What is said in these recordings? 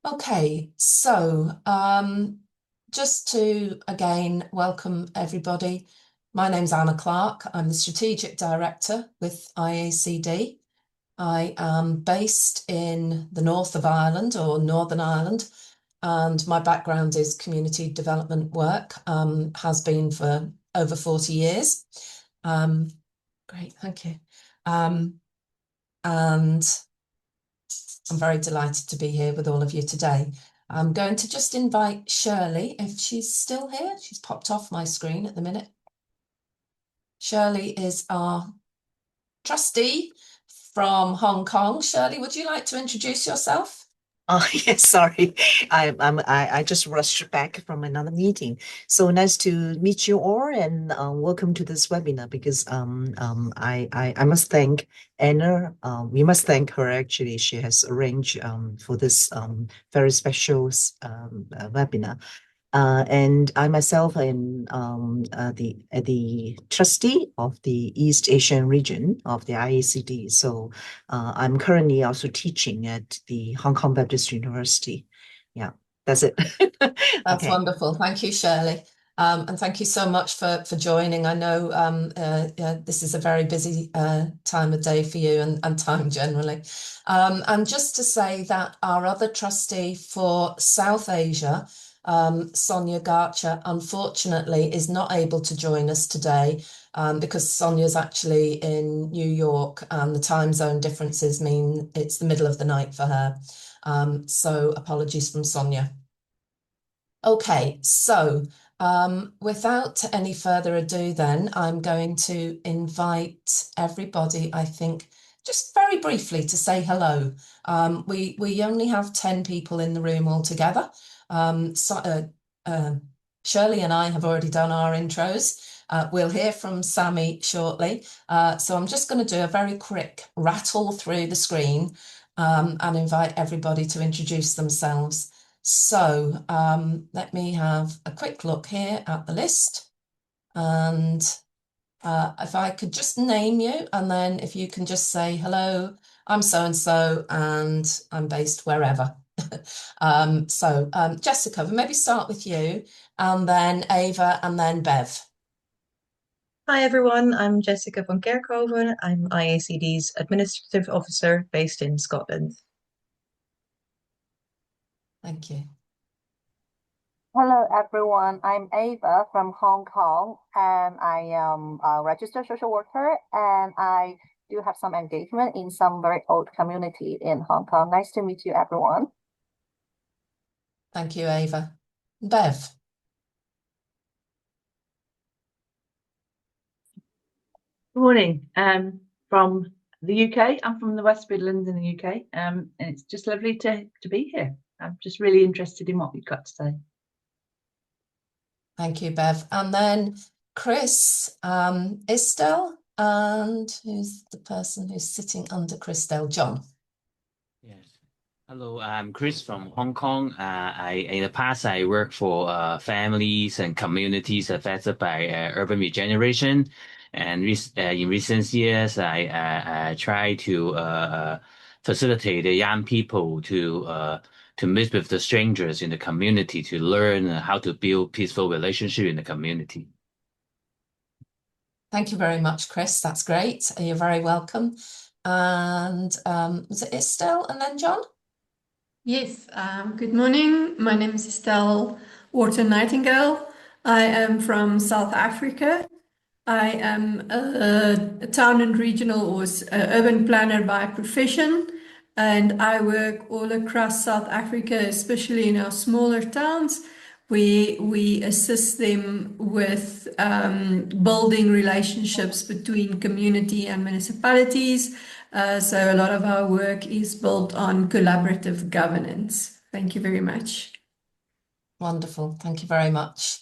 Okay, so just to again welcome everybody. My name's Anna Clark. I'm the Strategic Director with IACD. I am based in the north of Ireland or Northern Ireland, and my background is community development work, has been for over 40 years. Great, thank you. And I'm very delighted to be here with all of you today. I'm going to just invite Shirley, if she's still here. She's popped off my screen at the minute. Shirley is our trustee from Hong Kong. Shirley, would you like to introduce yourself? Oh, yes, sorry. I just rushed back from another meeting. So nice to meet you all and welcome to this webinar because I must thank Anna. We must thank her actually. She has arranged for this very special webinar. And I myself am the trustee of the East Asian region of the IACD. So I'm currently also teaching at the Hong Kong Baptist University. Yeah, that's it. That's Okay. wonderful. Thank you, Shirley. And thank you so much for joining. I know this is a very busy time of day for you and time generally. And just to say that our other trustee for South Asia, Sonia Garcha, unfortunately is not able to join us today because Sonia's actually in New York and the time zone differences mean it's the middle of the night for her. So apologies from Sonia. Okay, so without any further ado, then I'm going to invite everybody, I think, just very briefly to say hello. We only have 10 people in the room altogether. Shirley and I have already done our intros. We'll hear from Sami shortly. So I'm just going to do a very quick rattle through the screen and invite everybody to introduce themselves. So let me have a quick look here at the list. And if I could just name you, and then if you can just say, hello, I'm so-and-so, and I'm based wherever. Jessica, we'll maybe start with you, and then Ava, and then Bev. Hi everyone, I'm Jessica van Kerkhoven. I'm IACD's Administrative Officer based in Scotland. Thank you. Hello everyone, I'm Ava from Hong Kong and I am a registered social worker and I do have some engagement in some very old community in Hong Kong. Nice to meet you everyone. Thank you, Ava. Bev. Good morning. From the UK. I'm from the West Midlands in the UK. And it's just lovely to be here. I'm just really interested in what you've got to say. Thank you, Bev. And then Chris, Estelle, and who's the person who's sitting under Christelle? John. Yes. Hello, I'm Chris from Hong Kong. In the past, I worked for families and communities affected by urban regeneration. And in recent years, I try to facilitate the young people to meet with the strangers in the community to learn how to build peaceful relationship in the community. Thank you very much, Chris. That's great. You're very welcome. And was it Estelle and then John? Yes, good morning. My name is Estelle Wharton Nightingale. I am from South Africa. I am a town and regional or urban planner by profession, and I work all across South Africa, especially in our smaller towns. We assist them with building relationships between community and municipalities. So a lot of our work is built on collaborative governance. Thank you very much. Wonderful. Thank you very much.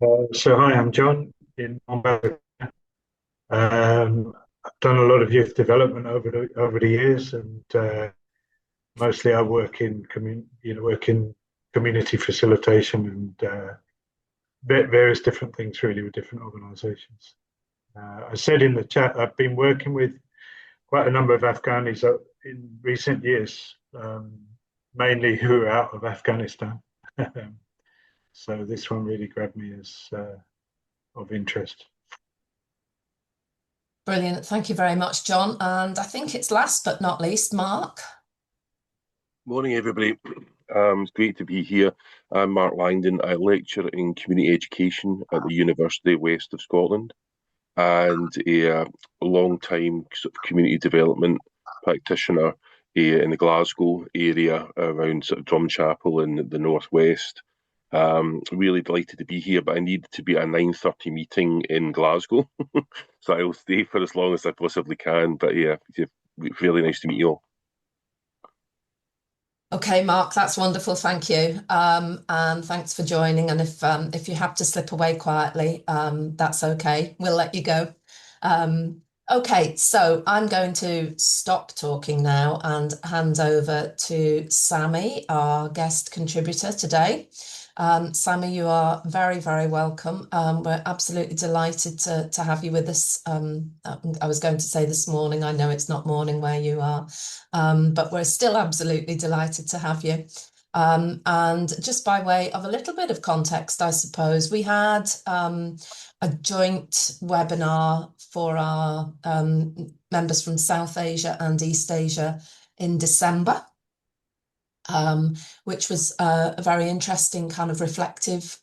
Hi, I'm John in Mombasa. I've done a lot of youth development over the years, and mostly I work in community facilitation and various different things really with different organisations. I said in the chat I've been working with quite a number of Afghanis in recent years, mainly who are out of Afghanistan. So this one really grabbed me as of interest. Brilliant. Thank you very much, John. And I think it's last but not least, Mark. Morning, everybody. It's great to be here. I'm Mark Langdon. I lecture in community education at the University West of Scotland, and a long-time sort of community development practitioner in the Glasgow area around sort of Drumchapel in the northwest. Really delighted to be here, but I need to be at a 9:30 meeting in Glasgow, so I will stay for as long as I possibly can. But yeah, it's really nice to meet you all. Okay, Mark, that's wonderful. Thank you. And thanks for joining. And if you have to slip away quietly, that's okay. We'll let you go. Okay, so I'm going to stop talking now and hand over to Sami, our guest contributor today. Sami, you are very, very welcome. We're absolutely delighted to have you with us. I was going to say this morning, I know it's not morning where you are, but we're still absolutely delighted to have you. And just by way of a little bit of context, I suppose, we had a joint webinar for our members from South Asia and East Asia in December. Which was a very interesting kind of reflective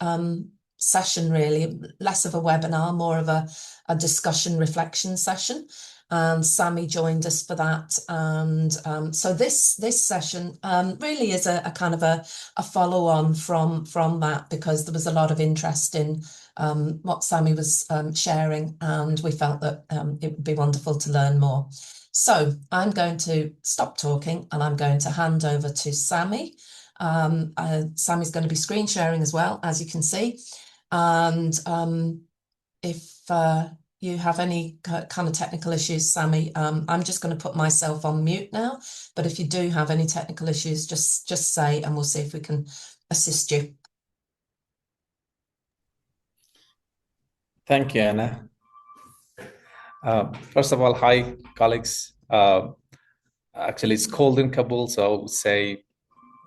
session, really, less of a webinar, more of a discussion reflection session. And Sami joined us for that. And so this session really is a kind of a follow-on from that, because there was a lot of interest in what Sami was sharing, and we felt that it would be wonderful to learn more. So I'm going to stop talking and I'm going to hand over to Sami. Sami's going to be screen sharing as well, as you can see. And if you have any kind of technical issues, Sami, I'm just going to put myself on mute now. But if you do have any technical issues, just say, and we'll see if we can assist you. Thank you, Anna. First of all, hi, colleagues. Actually, it's cold in Kabul, so I would say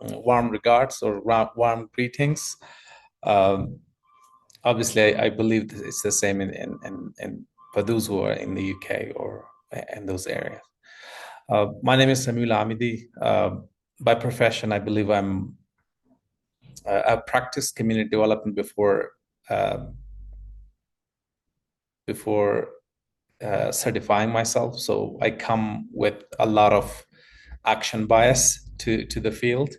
warm regards or warm greetings. Obviously, I believe it's the same in for those who are in the UK or in those areas. My name is Samiullah Hamidee. By profession, I believe I've practiced community development before certifying myself. So I come with a lot of action bias to the field.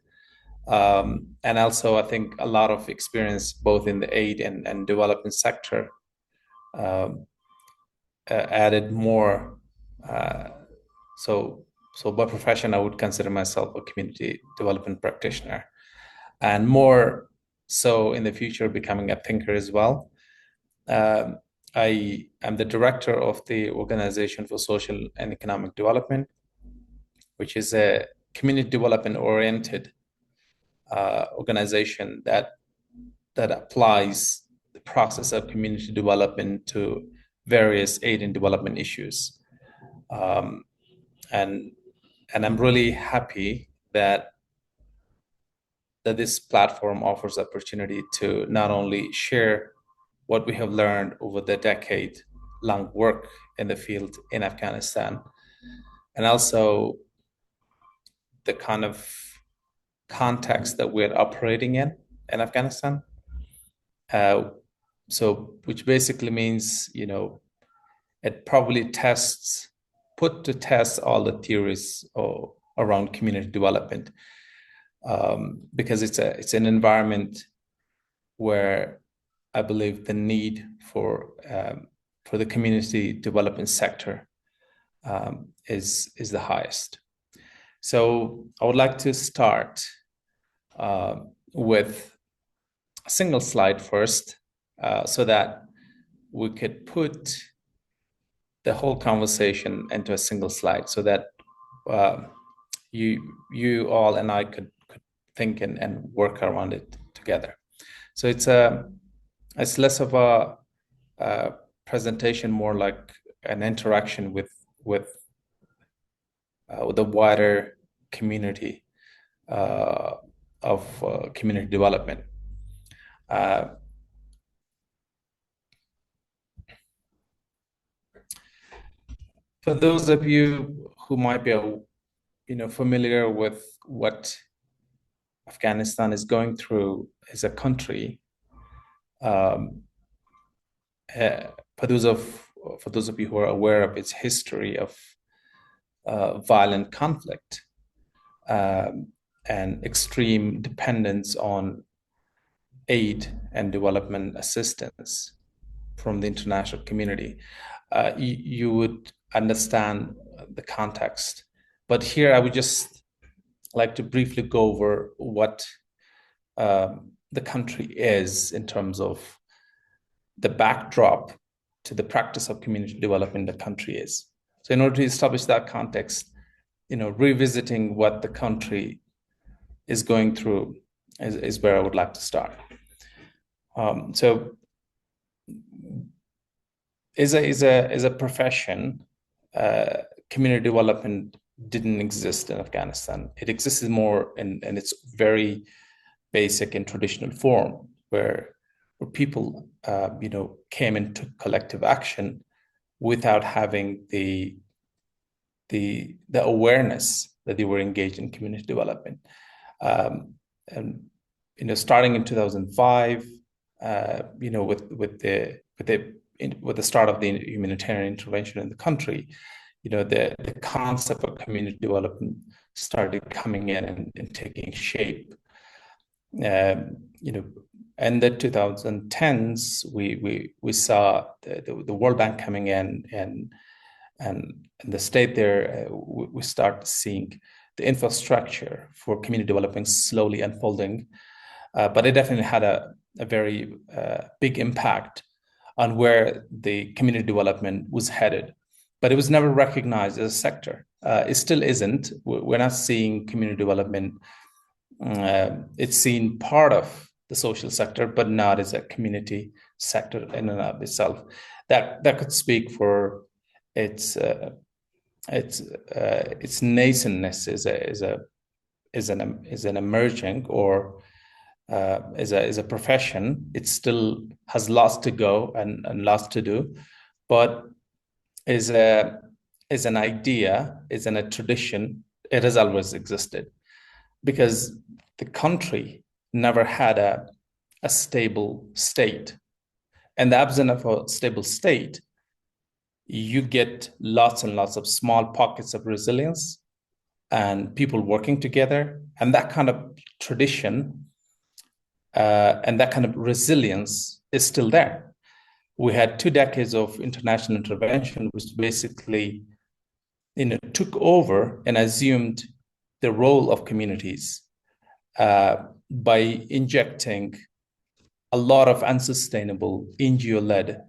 And also, I think a lot of experience both in the aid and development sector added more. So by profession, I would consider myself a community development practitioner, and more so in the future, becoming a thinker as well. I am the director of the Organization for Social and Economic Development, which is a community development oriented organization that applies the process of community development to various aid and development issues. And I'm really happy that this platform offers opportunity to not only share what we have learned over the decade-long work in the field in Afghanistan, and also the kind of context that we're operating in Afghanistan. So which basically means, it probably put to test all the theories around community development, because it's an environment where I believe the need for the community development sector is the highest. So I would like to start with a single slide first, so that we could put the whole conversation into a single slide, so that you all and I could think and work around it together. So it's less of a presentation, more like an interaction with the wider community community development. For those of you who might be, familiar with what Afghanistan is going through as a country, for those of you who are aware of its history of violent conflict and extreme dependence on aid and development assistance from the international community, you would understand the context. But here I would just like to briefly go over what the country is in terms of the backdrop to the practice of community development the country is. So in order to establish that context, revisiting what the country is going through is where I would like to start. So as a profession, community development didn't exist in Afghanistan. It existed more in its very basic and traditional form, where people, came into collective action without having the awareness that they were engaged in community development. And starting in 2005, with the start of the humanitarian intervention in the country, the concept of community development started coming in and taking shape. In the 2010s, we saw the World Bank coming in, and the state there, we start seeing the infrastructure for community development slowly unfolding. But it definitely had a very big impact on where the community development was headed. But it was never recognized as a sector. It still isn't. We're not seeing community development. It's seen part of the social sector, but not as a community sector in and of itself. That could speak for its nascentness as an emerging or as a profession. It still has lots to go and lots to do, but as an idea, as in a tradition, it has always existed, because the country never had a stable state. And the absence of a stable state, you get lots and lots of small pockets of resilience and people working together. And that kind of tradition and that kind of resilience is still there. We had 2 decades of international intervention, which basically, took over and assumed the role of communities by injecting a lot of unsustainable NGO-led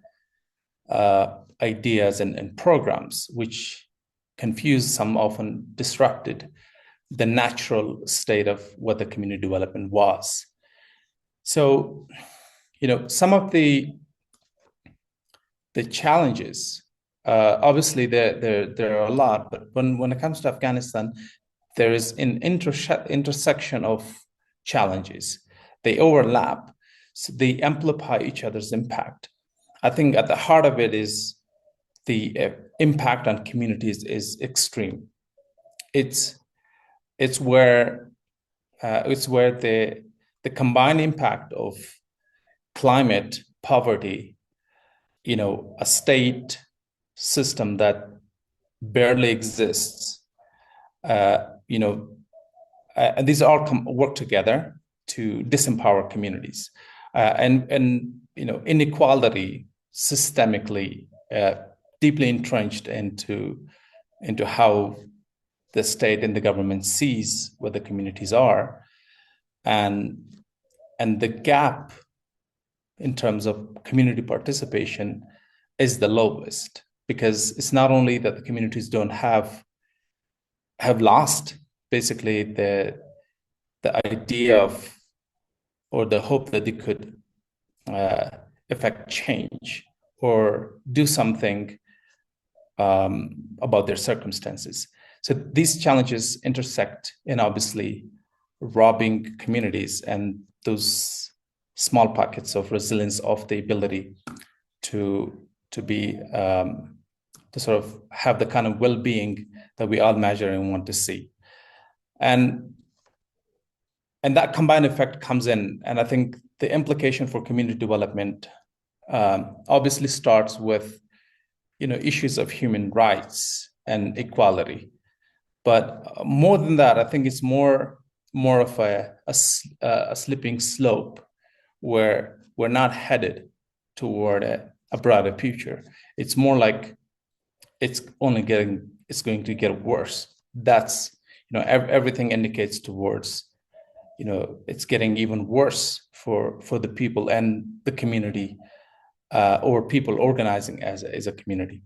ideas and programs, which confused, some often disrupted the natural state of what the community development was. So, some of the challenges, obviously there are a lot, but when it comes to Afghanistan, there is an intersection of challenges. They overlap, so they amplify each other's impact. I think at the heart of it is the impact on communities is extreme. It's where the combined impact of climate, poverty, a state system that barely exists, and these all work together to disempower communities, and inequality systemically deeply entrenched into how the state and the government sees what the communities are, and the gap in terms of community participation is the lowest, because it's not only that the communities don't have lost basically the idea of, or the hope that they could affect change or do something about their circumstances. So these challenges intersect in obviously robbing communities and those small pockets of resilience of the ability to be to sort of have the kind of well-being that we all measure and want to see. And that combined effect comes in, and I think the implication for community development obviously starts with, issues of human rights and equality. But more than that, I think it's more of a slipping slope where we're not headed toward a broader future. It's more like it's going to get worse. That's, everything indicates towards, it's getting even worse for the people and the community, or people organizing as a community.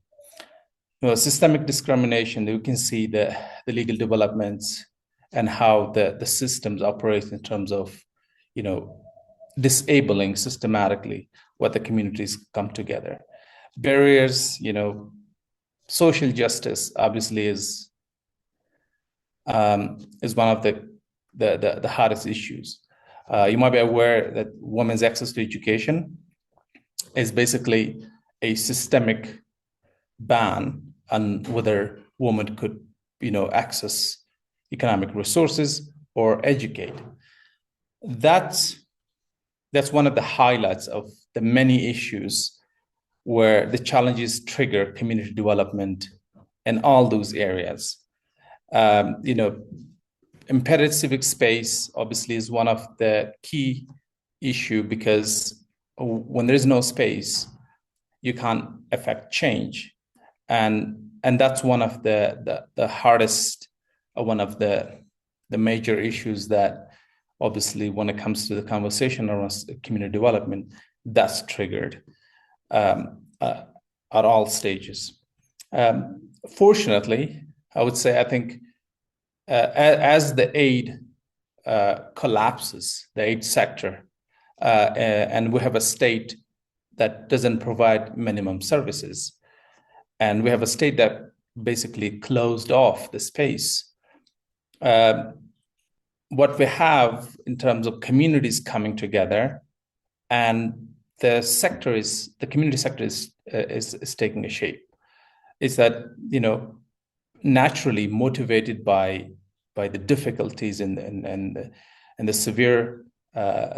Systemic discrimination, you can see the legal developments and how the systems operate in terms of, disabling systematically what the communities come together. Barriers, social justice obviously is one of the hardest issues. You might be aware that women's access to education is basically a systemic ban on whether women could, access economic resources or educate. That's one of the highlights of the many issues where the challenges trigger community development in all those areas. Impaired civic space obviously is one of the key issue, because when there is no space, you can't affect change, and that's one of the hardest, one of the major issues that obviously when it comes to the conversation around community development, that's triggered at all stages. Fortunately, I would say, I think as the aid collapses, the aid sector, and we have a state that doesn't provide minimum services, and we have a state that basically closed off the space. What we have in terms of communities coming together, and the community sector is taking a shape, is that, naturally motivated by the difficulties and the severe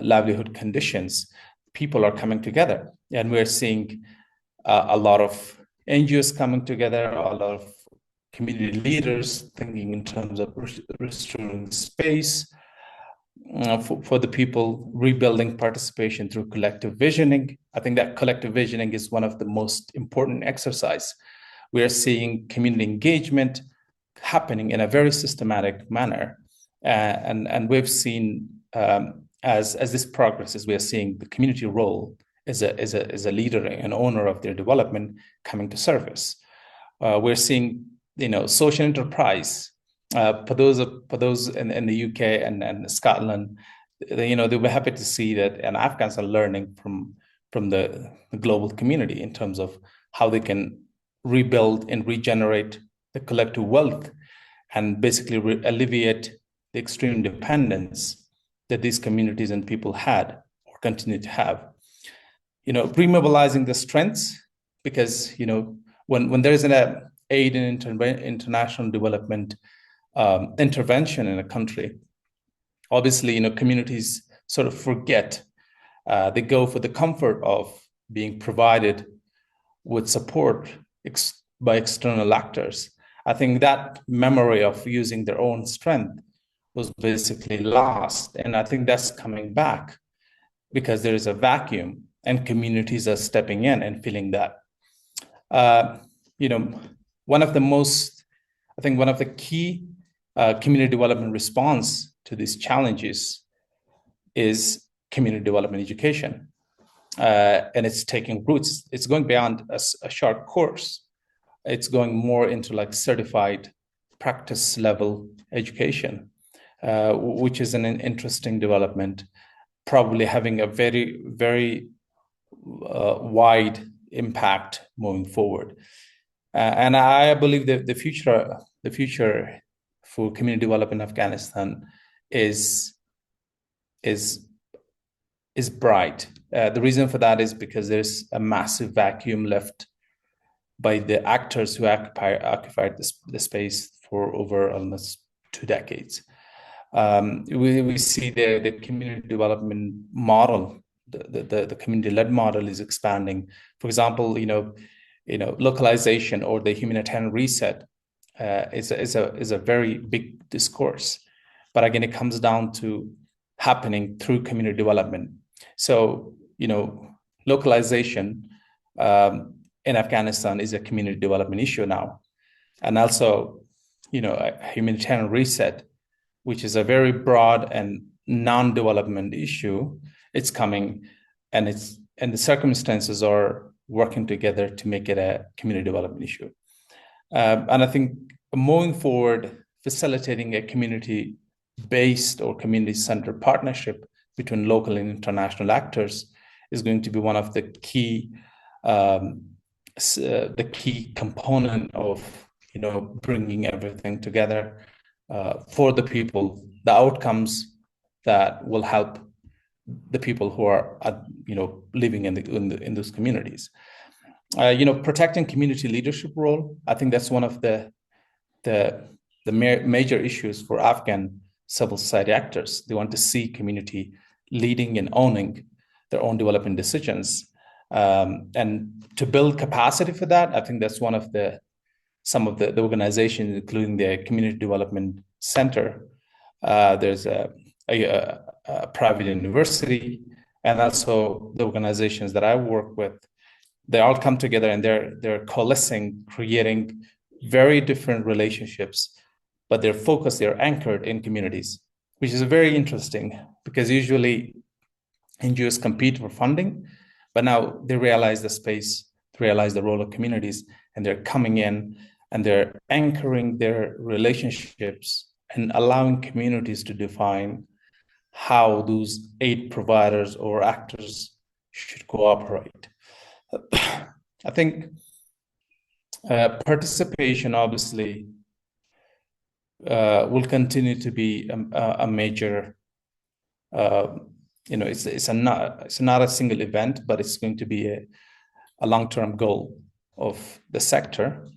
livelihood conditions, people are coming together, and we're seeing a lot of NGOs coming together, a lot of community leaders thinking in terms of restoring space for the people, rebuilding participation through collective visioning. I think that collective visioning is one of the most important exercise. We are seeing community engagement happening in a very systematic manner, and we've seen as this progresses, we are seeing the community role as a leader and owner of their development coming to surface. We're seeing, social enterprise. For those in the UK and Scotland, they'll be happy to see that, and Afghans are learning from the global community in terms of how they can rebuild and regenerate the collective wealth and basically alleviate the extreme dependence that these communities and people had or continue to have. Remobilizing the strengths, because when there is an aid and international development intervention in a country, obviously communities sort of forget. They go for the comfort of being provided with support by external actors. I think that memory of using their own strength was basically lost, and I think that's coming back because there is a vacuum and communities are stepping in and filling that. One of the key community development response to these challenges is community development education. And it's taking roots. It's going beyond a short course. It's going more into like certified practice level education, which is an interesting development, probably having a very, very wide impact moving forward. And I believe that the future for community development in Afghanistan is bright. The reason for that is because there's a massive vacuum left by the actors who occupied the space for over almost 2 decades. We see the community development model, the community-led model is expanding. For example, localization or the humanitarian reset is a very big discourse. But again, it comes down to happening through community development. So, localization in Afghanistan is a community development issue now. And also, a humanitarian reset, which is a very broad and non-development issue, it's coming, and the circumstances are working together to make it a community development issue. And I think moving forward, facilitating a community-based or community-centered partnership between local and international actors is going to be one of the key component of bringing everything together for the people, the outcomes that will help the people who are living in those communities. Protecting community leadership role, I think that's one of the major issues for Afghan civil society actors. They want to see community leading and owning their own development decisions. And to build capacity for that, I think that's one of some of the organizations, including the Community Development Center. There's a private university, and also the organizations that I work with. They all come together and they're coalescing, creating very different relationships, but they're anchored in communities, which is very interesting because usually NGOs compete for funding, but now they realize the space, realize the role of communities, and they're coming in and they're anchoring their relationships and allowing communities to define how those aid providers or actors should cooperate. I think participation obviously will continue to be a major. It's not a single event, but it's going to be a long-term goal of the sector,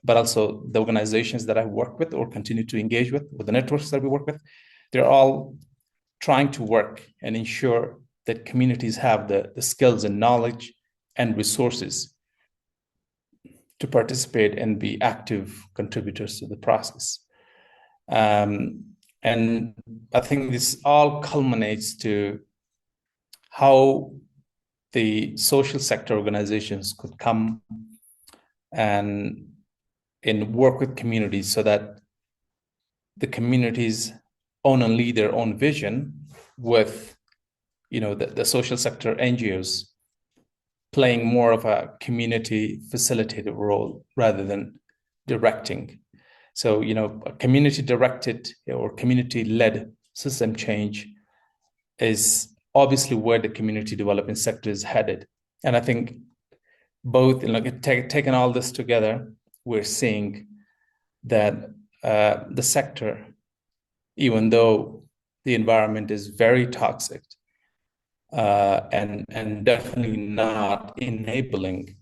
but also the organizations that I work with or continue to engage with the networks that we work with. They're all trying to work and ensure that communities have the skills and knowledge and resources to participate and be active contributors to the process. And I think this all culminates to how the social sector organizations could come and work with communities so that the communities own and lead their own vision with the social sector NGOs playing more of a community facilitated role rather than directing. So, a community directed or community led system change is obviously where the community development sector is headed. And I think both, taking all this together, we're seeing that the sector, even though the environment is very toxic and definitely not enabling,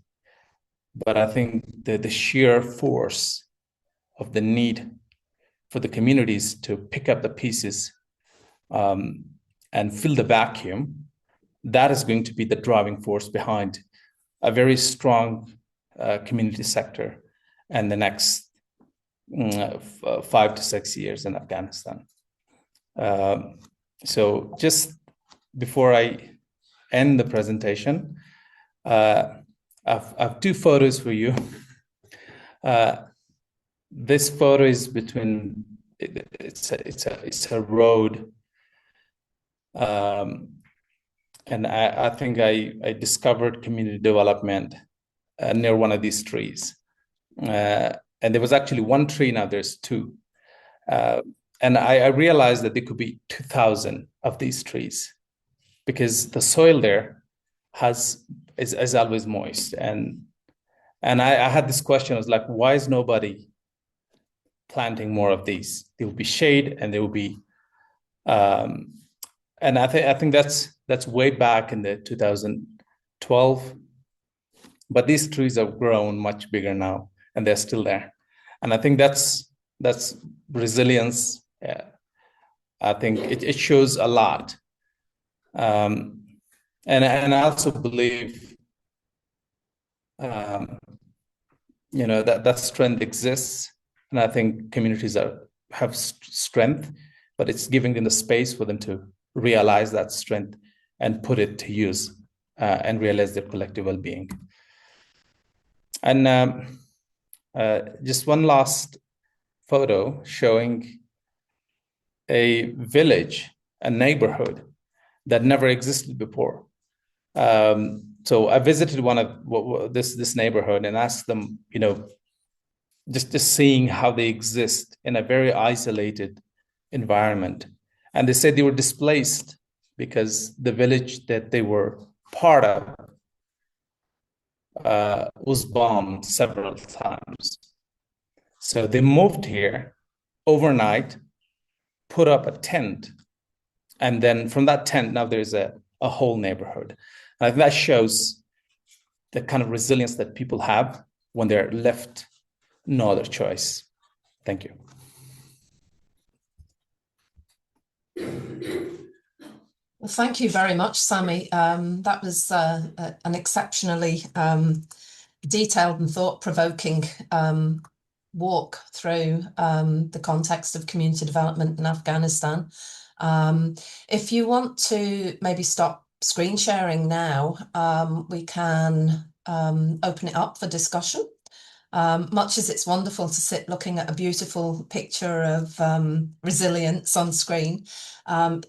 but I think the sheer force of the need for the communities to pick up the pieces and fill the vacuum, that is going to be the driving force behind a very strong community sector in the next 5 to 6 years in Afghanistan. So just before I end the presentation, I've 2 photos for you. This photo is between, it's a road. And I think I discovered community development near one of these trees. And there was actually 1 tree, now there's 2. And I realized that there could be 2,000 of these trees because the soil there is always moist. And I had this question, I was like, why is nobody planting more of these? There will be shade and there will be And I think that's way back in the 2012. But these trees have grown much bigger now, and they're still there. And I think that's resilience. I think it shows a lot. And I also believe, that strength exists, and I think communities have strength, but it's giving them the space for them to realize that strength and put it to use and realize their collective well-being. And just one last photo showing a village, a neighborhood that never existed before. So I visited one of this neighborhood and asked them, just seeing how they exist in a very isolated environment. And they said they were displaced because the village that they were part of was bombed several times. So they moved here overnight, put up a tent, and then from that tent, now there's a whole neighborhood. And I think that shows the kind of resilience that people have when they're left no other choice. Thank you. Well, thank you very much, Sami. That was an exceptionally detailed and thought-provoking walk through the context of community development in Afghanistan. If you want to maybe stop screen sharing now, we can open it up for discussion. Much as it's wonderful to sit looking at a beautiful picture of resilience on screen,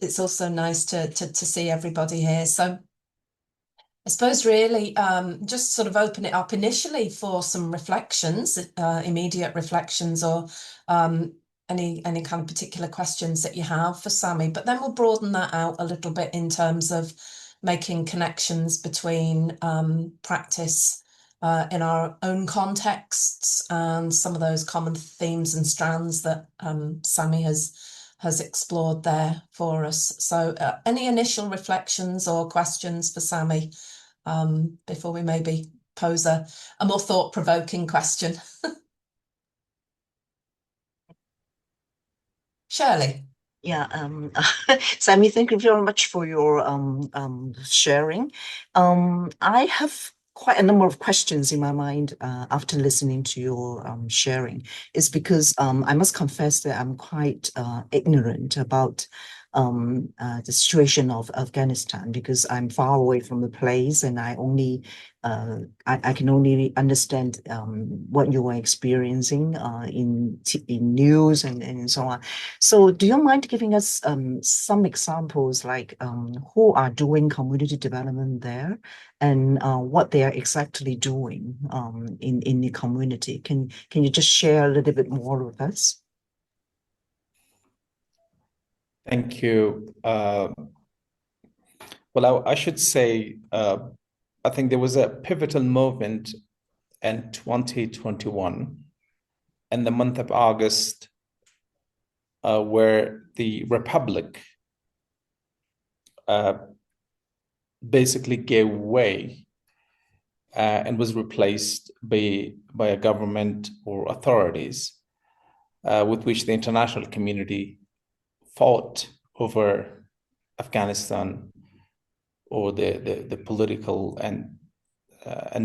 it's also nice to see everybody here. So I suppose really just sort of open it up initially for some reflections, immediate reflections, or any kind of particular questions that you have for Sami. But then we'll broaden that out a little bit in terms of making connections between practice in our own contexts and some of those common themes and strands that Sami has explored there for us. So any initial reflections or questions for Sami before we maybe pose a more thought-provoking question? Shirley. Yeah, Sami, thank you very much for your sharing. I have quite a number of questions in my mind after listening to your sharing. It's because I must confess that I'm quite ignorant about the situation of Afghanistan, because I'm far away from the place, and I can only understand what you are experiencing in news and so on. So do you mind giving us some examples, like who are doing community development there, and what they are exactly doing in the community? Can you just share a little bit more with us? Thank you. Well, I should say, I think there was a pivotal moment in 2021, in the month of August, where the Republic basically gave way and was replaced by a government or authorities with which the international community fought over Afghanistan, or the political and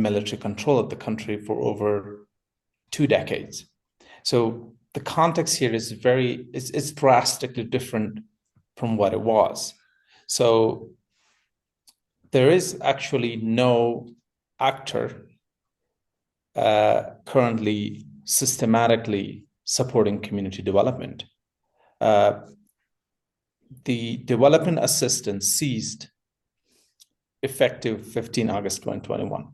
military control of the country for over 2 decades. So the context here is it's drastically different from what it was. So there is actually no actor currently systematically supporting community development. The development assistance ceased effective 15 August 2021.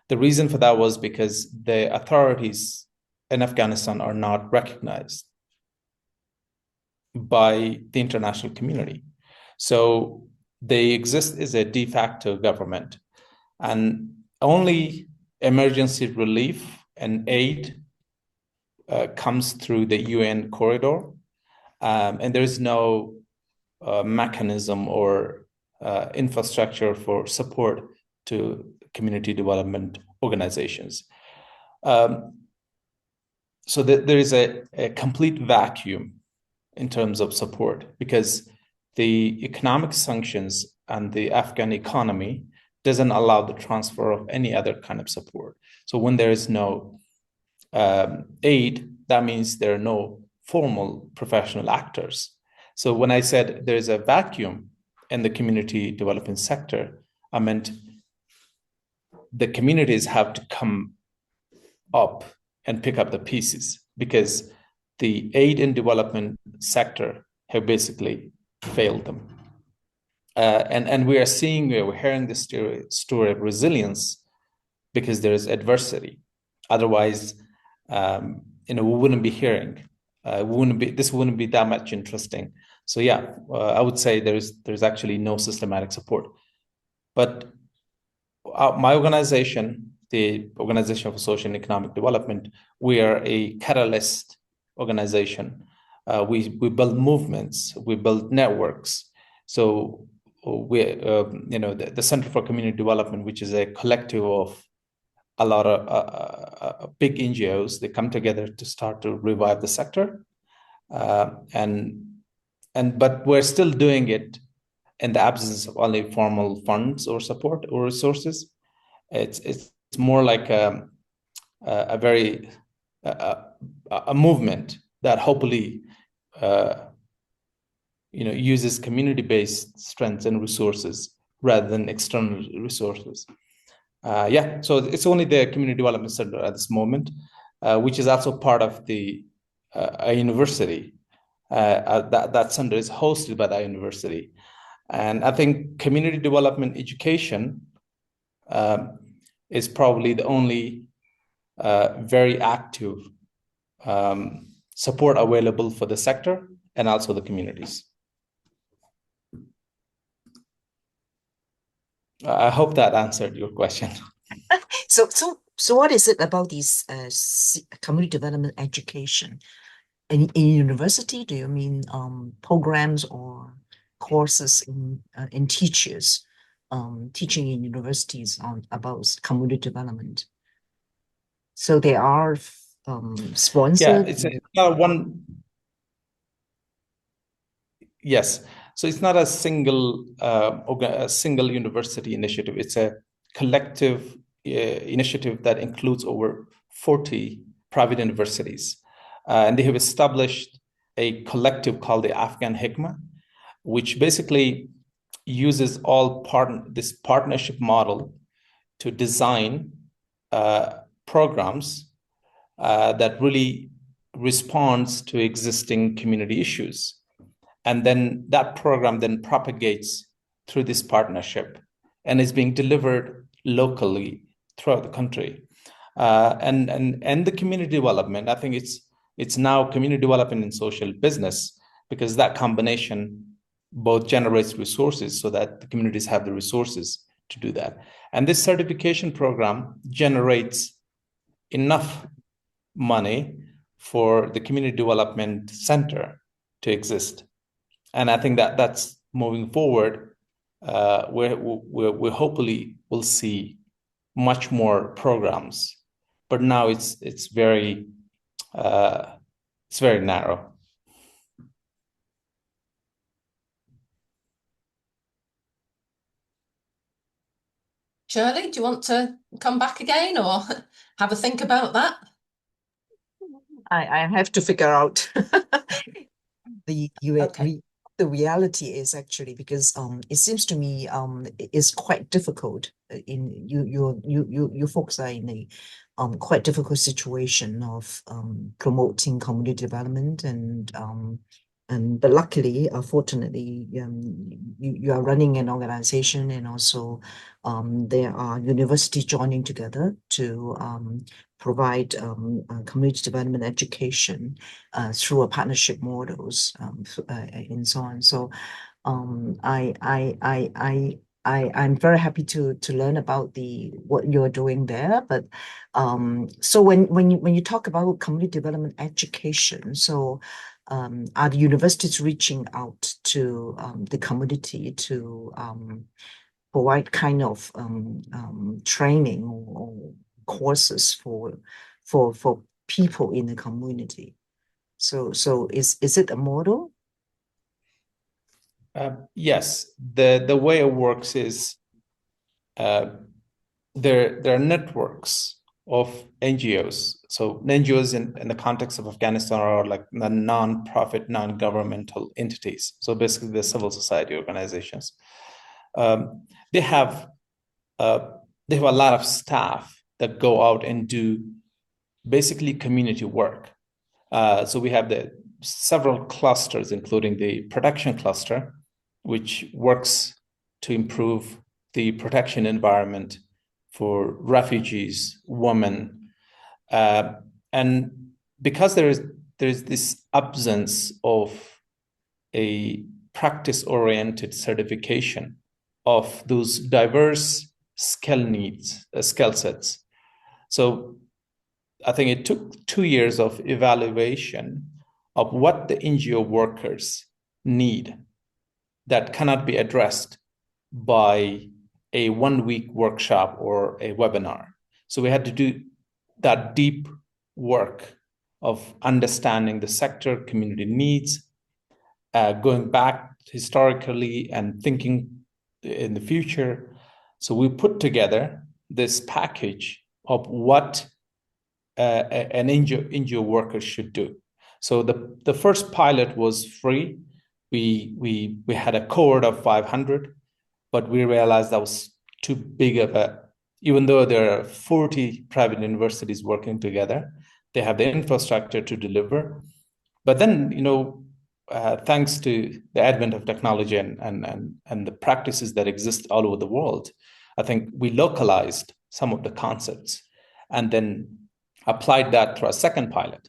The reason for that was because the authorities in Afghanistan are not recognized by the international community. So they exist as a de facto government, and only emergency relief and aid comes through the UN corridor, and there is no mechanism or infrastructure for support to community development organizations. So there is a complete vacuum in terms of support, because the economic sanctions and the Afghan economy doesn't allow the transfer of any other kind of support. So when there is no aid, that means there are no formal professional actors. So when I said there's a vacuum in the community development sector, I meant the communities have to come up and pick up the pieces, because the aid and development sector have basically failed them. And we're hearing this story of resilience because there is adversity. Otherwise, we wouldn't be hearing. This wouldn't be that much interesting. So yeah, I would say there's actually no systematic support. But my organization, the Organization for Social and Economic Development, we are a catalyst organization. We build movements, we build networks. So the Center for Community Development, which is a collective of a lot of big NGOs, they come together to start to revive the sector, but we're still doing it in the absence of only formal funds or support or resources. It's more like a movement that hopefully uses community-based strengths and resources rather than external resources. So it's only the Community Development Center at this moment, which is also part of a university. That center is hosted by that university. And I think community development education is probably the only very active support available for the sector and also the communities. I hope that answered your question. So what is it about these community development education? In university, do you mean programs or courses in teachers teaching in universities about community development? So they are sponsored? Yeah, it's not one. Yes. So it's not a single university initiative. It's a collective initiative that includes over 40 private universities. And they have established a collective called the Afghan Hikmah, which basically uses this partnership model to design programs that really responds to existing community issues. And then that program then propagates through this partnership and is being delivered locally throughout the country. And the community development, I think it's now community development and social business, because that combination both generates resources so that the communities have the resources to do that. And this certification program generates enough money for the community development center to exist. And I think that's moving forward, where we hopefully will see much more programs. But now it's very narrow. Shirley, do you want to come back again or have a think about that? I have to figure out the reality is actually, because it seems to me it's quite difficult. You folks are in a quite difficult situation of promoting community development, but luckily, fortunately, you are running an organization, and also there are universities joining together to provide community development education through a partnership models and so on. So I'm very happy to learn about what you're doing there. But so when you talk about community development education, so are the universities reaching out to the community to provide kind of training or courses for people in the community? So is it a model? Yes, the way it works is there are networks of NGOs. So NGOs in the context of Afghanistan are like the non-profit, non-governmental entities. So basically the civil society organizations. They have a lot of staff that go out and do basically community work. So we have the several clusters, including the protection cluster, which works to improve the protection environment for refugees, women, and because there is this absence of a practice-oriented certification of those diverse skill sets. So I think it took 2 years of evaluation of what the NGO workers need that cannot be addressed by a 1-week workshop or a webinar. So we had to do that deep work of understanding the sector community needs, going back historically and thinking in the future. So we put together this package of what an NGO worker should do. So the first pilot was free. We had a cohort of 500, but we realized that was too big of even though there are 40 private universities working together, they have the infrastructure to deliver. But then, thanks to the advent of technology and the practices that exist all over the world, I think we localized some of the concepts and then applied that to a second pilot.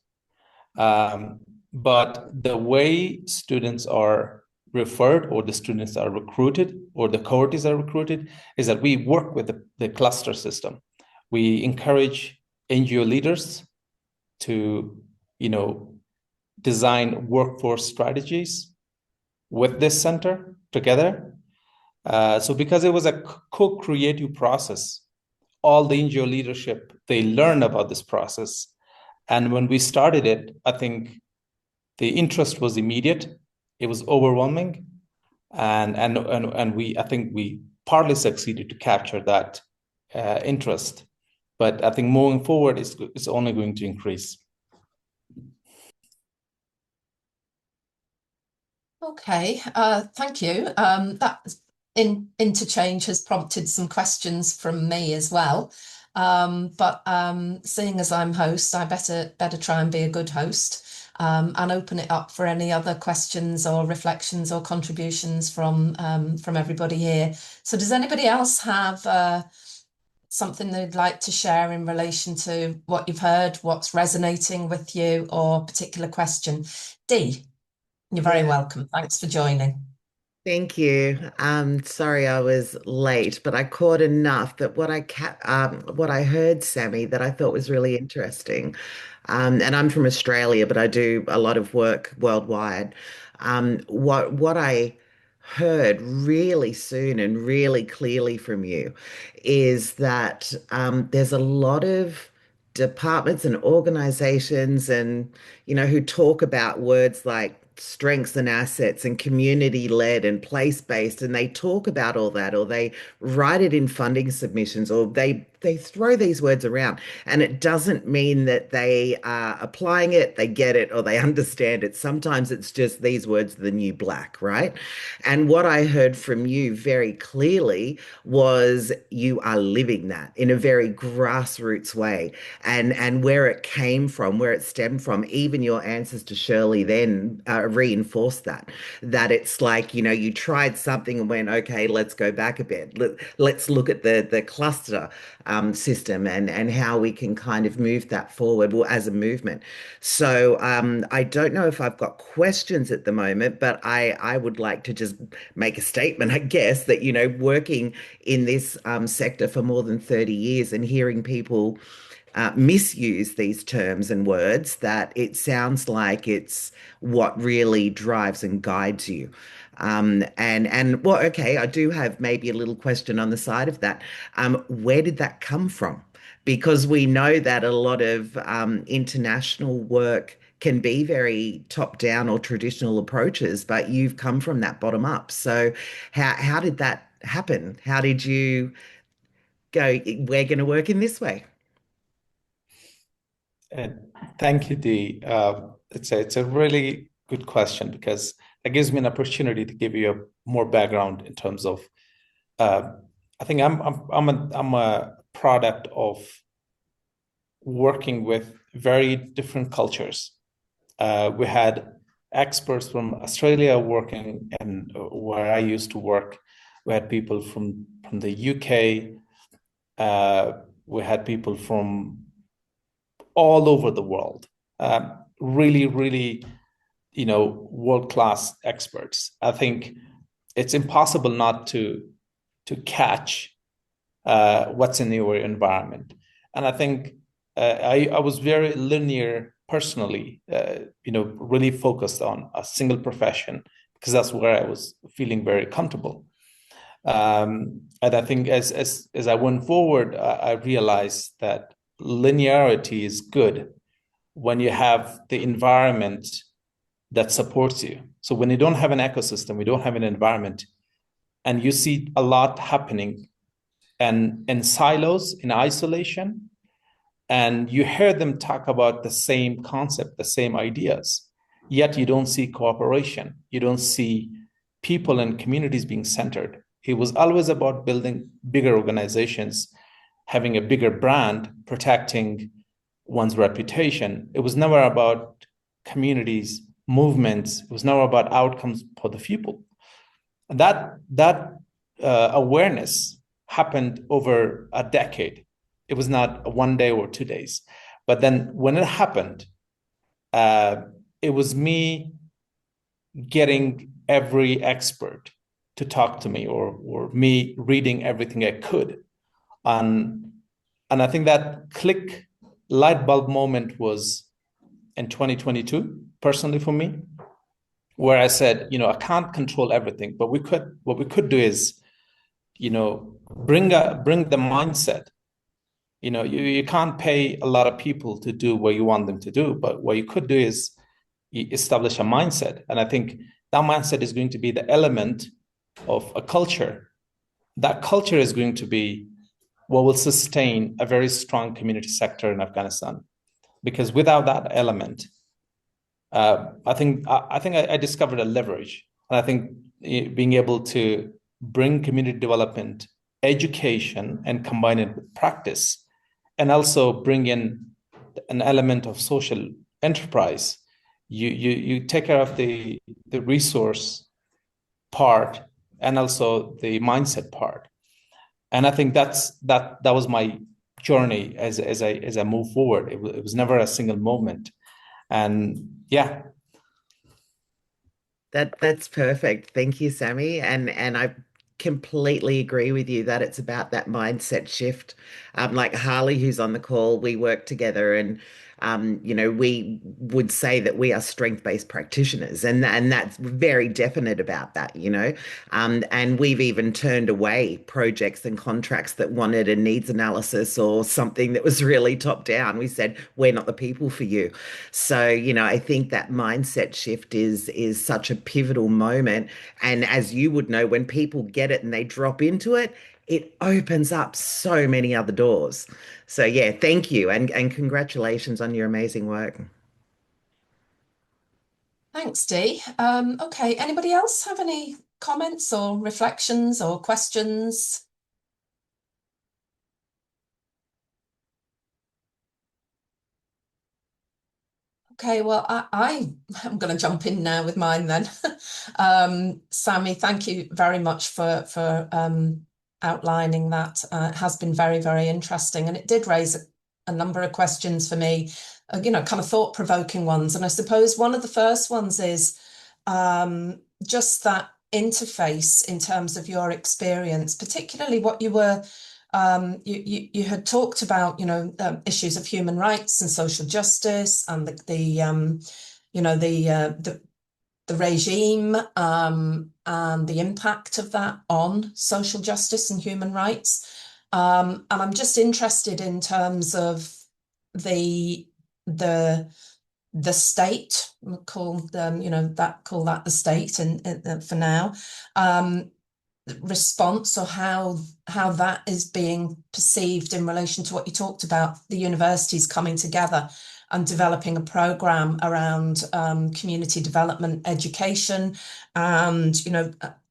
But the way students are referred or the students are recruited or the cohorts are recruited is that we work with the cluster system. We encourage NGO leaders to, design workforce strategies with this center together. So because it was a co-creative process, all the NGO leadership, they learned about this process. And when we started it, I think the interest was immediate. It was overwhelming. And I think we partly succeeded to capture that interest. But I think moving forward, it's only going to increase. Okay, thank you. That interchange has prompted some questions from me as well. But seeing as I'm host, I better try and be a good host and open it up for any other questions or reflections or contributions from everybody here. So does anybody else have something they'd like to share in relation to what you've heard, what's resonating with you, or a particular question? Dee, you're very welcome. Thanks for joining. Thank you. Sorry I was late, but I caught enough that what I heard, Sami, that I thought was really interesting. And I'm from Australia, but I do a lot of work worldwide. What I heard really soon and really clearly from you is that there's a lot of departments and organizations and who talk about words like strengths and assets and community-led and place-based, and they talk about all that, or they write it in funding submissions, or they throw these words around, and it doesn't mean that they are applying it, they get it, or they understand it. Sometimes it's just these words are the new black, right? And what I heard from you very clearly was you are living that in a very grassroots way, and where it came from, where it stemmed from. Even your answers to Shirley then reinforced that it's like, you tried something and went, okay, let's go back a bit. Let's look at the cluster system and how we can kind of move that forward as a movement. So I don't know if I've got questions at the moment, but I would like to just make a statement, I guess, that, working in this sector for more than 30 years and hearing people misuse these terms and words, that it sounds like it's what really drives and guides you. And well, okay, I do have maybe a little question on the side of that. Where did that come from? Because we know that a lot of international work can be very top down or traditional approaches, but you've come from that bottom up. So how did that happen? How did you go, we're going to work in this way? And thank you, Dee. It's a really good question, because it gives me an opportunity to give you a more background in terms of. I think I'm a product of working with very different cultures. We had experts from Australia working, and where I used to work, we had people from the UK. We had people from all over the world, really, really, world-class experts. I think it's impossible not to catch what's in your environment. And I think I was very linear personally, really focused on a single profession, because that's where I was feeling very comfortable. And I think as I went forward, I realized that linearity is good when you have the environment that supports you. So when you don't have an ecosystem, we don't have an environment, and you see a lot happening and in silos, in isolation, and you hear them talk about the same concept, the same ideas, yet you don't see cooperation. You don't see people and communities being centered. It was always about building bigger organizations, having a bigger brand, protecting one's reputation. It was never about communities, movements. It was never about outcomes for the people. And that awareness happened over a decade. It was not 1 day or 2 days. But then when it happened, it was me getting every expert to talk to me, or me reading everything I could. And I think that click light bulb moment was in 2022, personally for me, where I said, I can't control everything, but what we could do is, bring the mindset. You can't pay a lot of people to do what you want them to do, but what you could do is establish a mindset. And I think that mindset is going to be the element of a culture. That culture is going to be what will sustain a very strong community sector in Afghanistan. Because without that element, I think I discovered a leverage. And I think being able to bring community development, education, and combine it with practice, and also bring in an element of social enterprise. You take care of the resource part and also the mindset part. And I think that was my journey as I move forward. It was never a single moment. And yeah. That's perfect. Thank you, Sami. And I completely agree with you that it's about that mindset shift. Like Harley, who's on the call, we work together, and we would say that we are strength-based practitioners, and that's very definite about that, and we've even turned away projects and contracts that wanted a needs analysis or something that was really top down. We said, we're not the people for you. So, I think that mindset shift is such a pivotal moment. And as you would know, when people get it and they drop into it, it opens up so many other doors. So yeah, thank you, and congratulations on your amazing work. Thanks, Dee. Okay, anybody else have any comments or reflections or questions? Okay, well, I'm going to jump in now with mine then. Sami, thank you very much for outlining that. It has been very, very interesting, and it did raise a number of questions for me, kind of thought-provoking ones. And I suppose one of the first ones is just that interface in terms of your experience, particularly what you were you had talked about, issues of human rights and social justice and the regime and the impact of that on social justice and human rights. And I'm just interested in terms of the state, we'll call them, call that the state and for now, response, or how that is being perceived in relation to what you talked about, the universities coming together and developing a program around community development education, and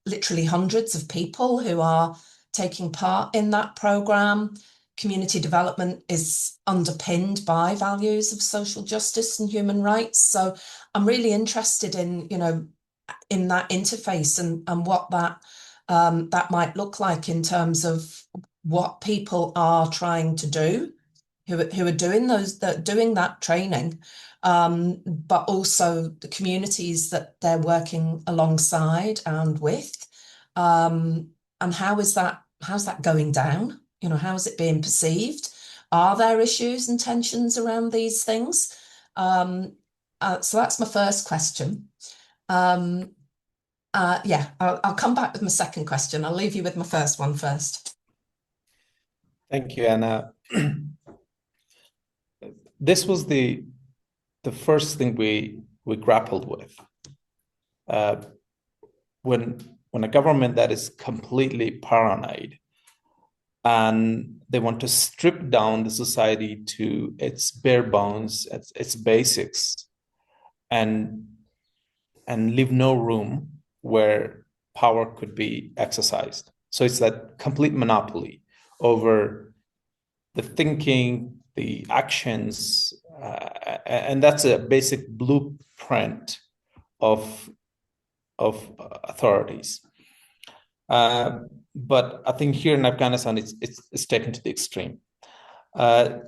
literally hundreds of people who are taking part in that program. Community development is underpinned by values of social justice and human rights. So I'm really interested in in that interface and what that might look like in terms of what people are trying to do, who are doing that training, but also the communities that they're working alongside and with, and how's that going down? How is it being perceived? Are there issues and tensions around these things? So that's my first question. I'll come back with my second question. I'll leave you with my first one first. Thank you, Anna. This was the first thing we grappled with. When a government that is completely paranoid and they want to strip down the society to its bare bones, its basics, and leave no room where power could be exercised. So it's that complete monopoly over the thinking, the actions, and that's a basic blueprint of authorities. But I think here in Afghanistan, it's taken to the extreme.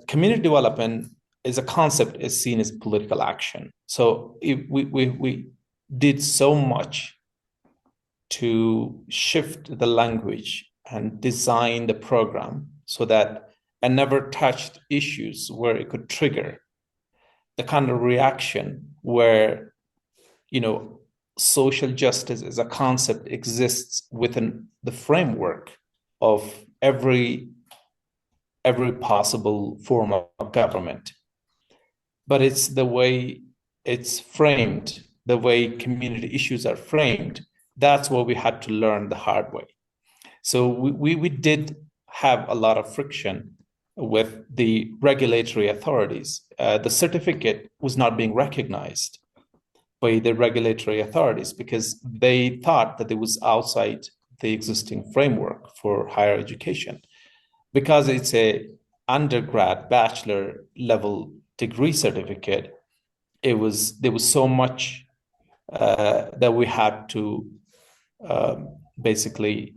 Community development is a concept is seen as political action. So we did so much to shift the language and design the program so that I never touched issues where it could trigger the kind of reaction where, social justice as a concept exists within the framework of every possible form of government. But it's the way it's framed, the way community issues are framed. That's what we had to learn the hard way. So we did have a lot of friction with the regulatory authorities. The certificate was not being recognized by the regulatory authorities because they thought that it was outside the existing framework for higher education. Because it's a undergrad bachelor level degree certificate, there was so much that we had to basically,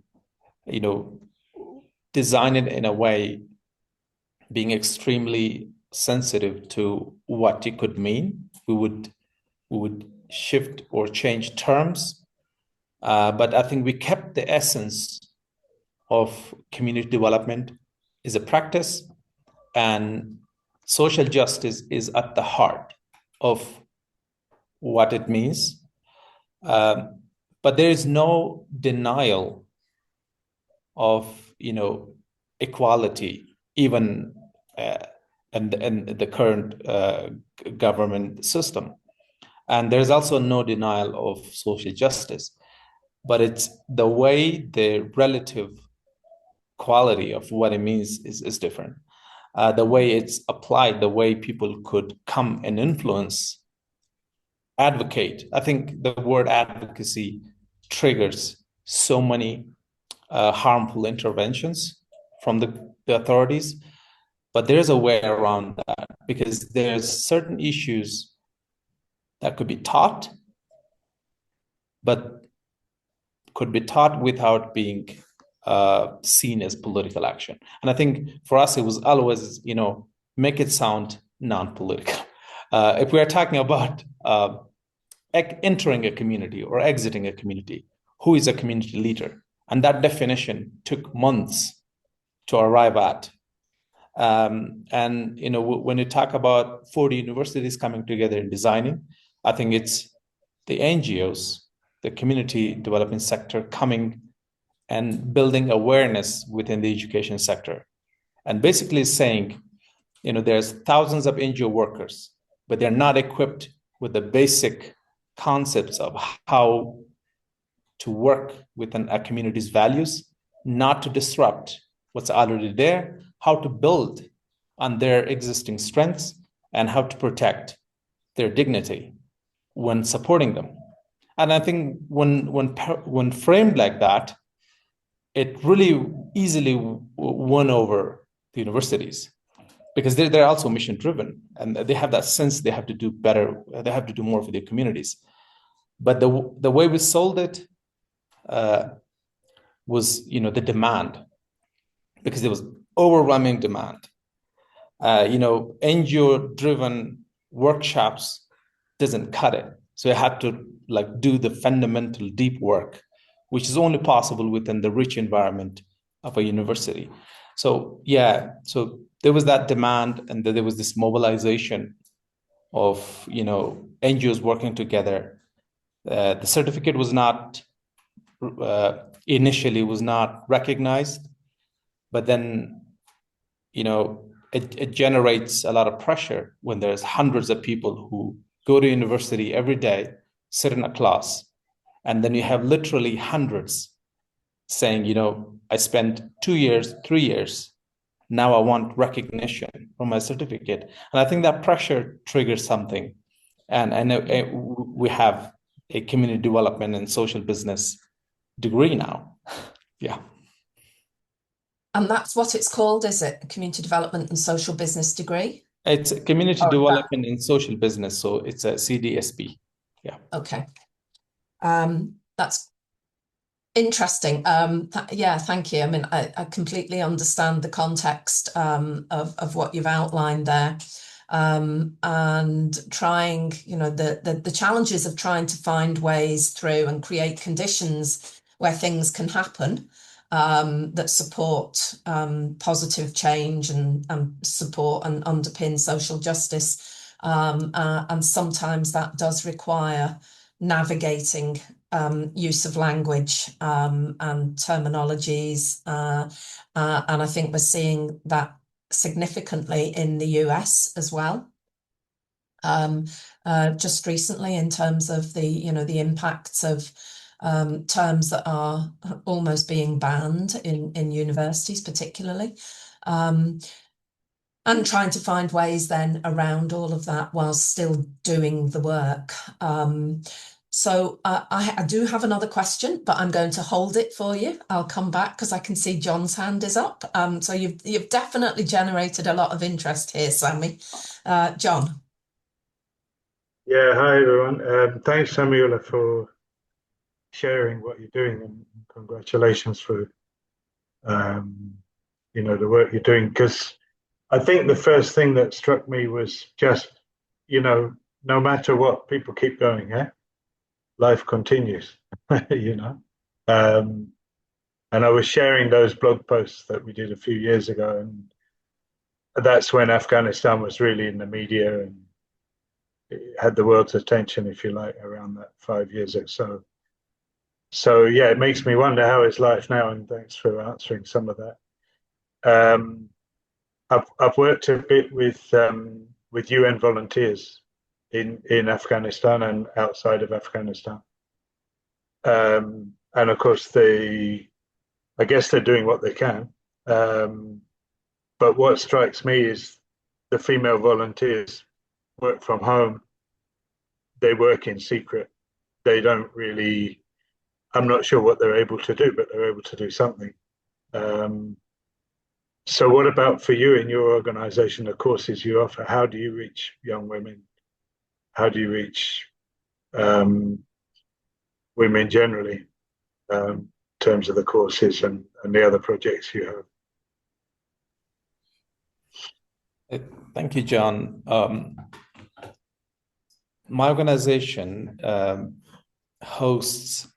design it in a way being extremely sensitive to what it could mean. We would shift or change terms, but I think we kept the essence of community development is a practice, and social justice is at the heart of what it means. But there is no denial of equality, even in the current government system. And there's also no denial of social justice, but it's the way the relative quality of what it means is different. The way it's applied, the way people could come and influence, advocate. I think the word advocacy triggers so many harmful interventions from the authorities, but there's a way around that because there's certain issues that could be taught, but could be taught without being seen as political action. And I think for us, it was always, make it sound non-political. If we are talking about entering a community or exiting a community, who is a community leader? And that definition took months to arrive at. And when you talk about 40 universities coming together and designing, I think it's the NGOs, the community development sector, coming and building awareness within the education sector, and basically saying, there's thousands of NGO workers, but they're not equipped with the basic concepts of how to work within a community's values, not to disrupt what's already there, how to build on their existing strengths, and how to protect their dignity when supporting them. And I think when framed like that, it really easily won over the universities, because they're also mission driven, and they have that sense they have to do better, they have to do more for their communities. But the way we sold it was, the demand, because there was overwhelming demand. NGO driven workshops doesn't cut it. So you had to do the fundamental deep work, which is only possible within the rich environment of a university. So so there was that demand, and there was this mobilization of NGOs working together. The certificate was not initially recognized, but then it generates a lot of pressure when there's hundreds of people who go to university every day, sit in a class, and then you have literally hundreds saying, I spent 2 years, 3 years, now I want recognition for my certificate. And I think that pressure triggers something. And I know we have a community development and social business degree now. Yeah. And that's what it's called, is it? A community development and social business degree? It's a community development and social business. So it's a CDSB. Yeah. Okay. That's interesting. Yeah, thank you. I mean, I completely understand the context of what you've outlined there. And trying, the challenges of trying to find ways through and create conditions where things can happen that support positive change and support and underpin social justice. And sometimes that does require navigating use of language and terminologies. And I think we're seeing that significantly in the US as well. Just recently, in terms of the impacts of terms that are almost being banned in universities, particularly, and trying to find ways then around all of that while still doing the work. So I do have another question, but I'm going to hold it for you. I'll come back because I can see John's hand is up. So you've definitely generated a lot of interest here, Sami. John. Yeah, hi everyone. Thanks, Samiullah, for sharing what you're doing, and congratulations for the work you're doing. Because I think the first thing that struck me was just, no matter what, people keep going, life continues, And I was sharing those blog posts that we did a few years ago, and that's when Afghanistan was really in the media and it had the world's attention, if you like, around that 5 years or so. So yeah, it makes me wonder how is life now, and thanks for answering some of that. I've worked a bit with UN volunteers in Afghanistan and outside of Afghanistan, and of course I guess they're doing what they can. But what strikes me is the female volunteers work from home. They work in secret. They don't really. I'm not sure what they're able to do, but they're able to do something. So what about for you in your organization, the courses you offer? How do you reach young women? How do you reach women generally in terms of the courses and the other projects you have? Thank you, John. My organization hosts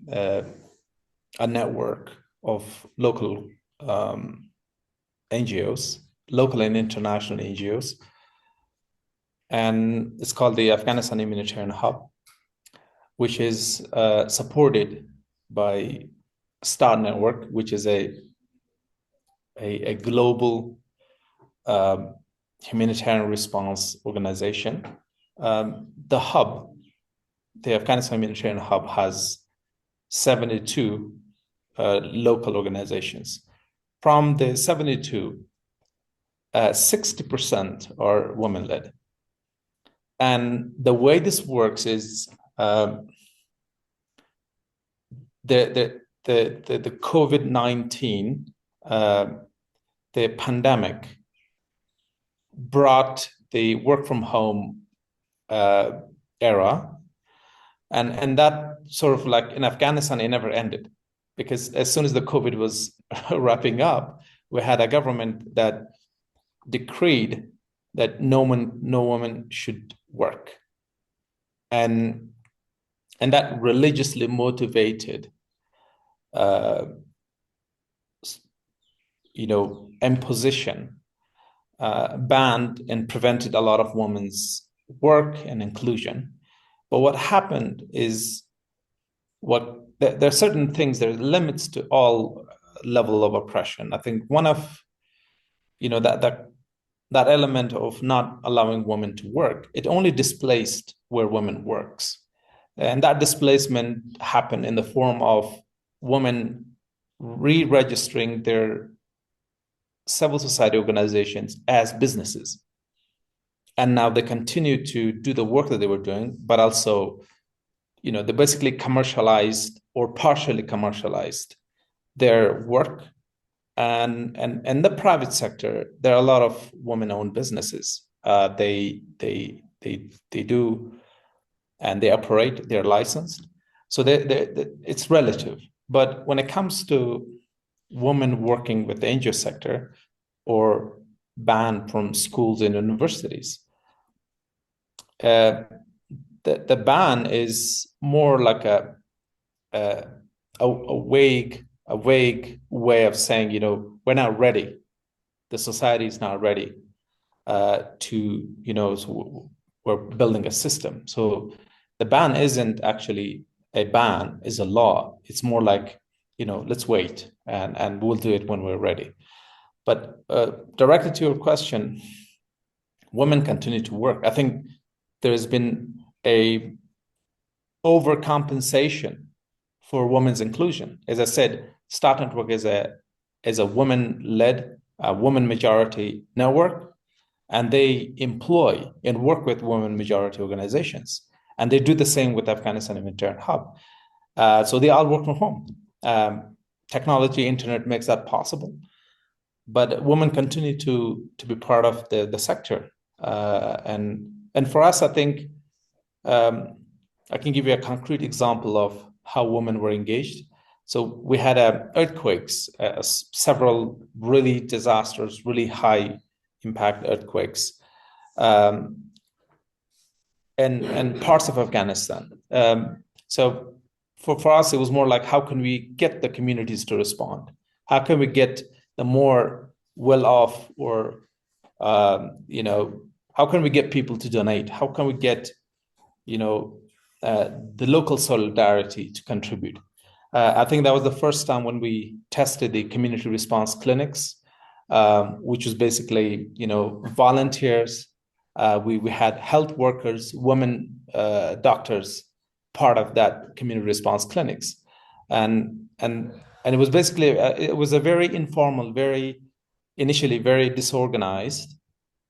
a network of local NGOs, local and international NGOs. And it's called the Afghanistan Humanitarian Hub, which is supported by STAR Network, which is a global humanitarian response organization. The hub, the Afghanistan Humanitarian Hub, has 72 local organizations. From the 72, 60% are women-led. And the way this works is the COVID-19, the pandemic brought the work from home era, and that sort of like in Afghanistan, it never ended, because as soon as the COVID was wrapping up, we had a government that decreed that no woman should work, and that religiously motivated imposition, banned and prevented a lot of women's work and inclusion. But what happened is there are certain things, there are limits to all level of oppression. I think one of that element of not allowing women to work, it only displaced where women works. And that displacement happened in the form of women re-registering their civil society organizations as businesses. And now they continue to do the work that they were doing, but also, they basically commercialized or partially commercialized their work. And the private sector, there are a lot of women-owned businesses. They do, and they operate, they're licensed. So it's relative. But when it comes to women working with the NGO sector or banned from schools and universities, the ban is more like a vague way of saying, we're not ready. The society is not ready so we're building a system. So the ban isn't actually a ban, is a law. It's more like, let's wait and we'll do it when we're ready. But directly to your question, women continue to work. I think there's been a overcompensation for women's inclusion. As I said, STAR Network is a woman-led, woman majority network, and they employ and work with women majority organizations. And they do the same with Afghanistan Humanitarian Hub. So they all work from home. Technology, internet makes that possible. But women continue to be part of the sector. And for us, I think I can give you a concrete example of how women were engaged. So we had earthquakes, several really disastrous, really high impact earthquakes, and parts of Afghanistan. So for us, it was more like, how can we get the communities to respond? How can we get the more well-off, or how can we get people to donate? How can we get the local solidarity to contribute? I think that was the first time when we tested the community response clinics, which was basically, volunteers. We had health workers, women doctors, part of that community response clinics, and it was basically it was a very informal, initially very disorganized,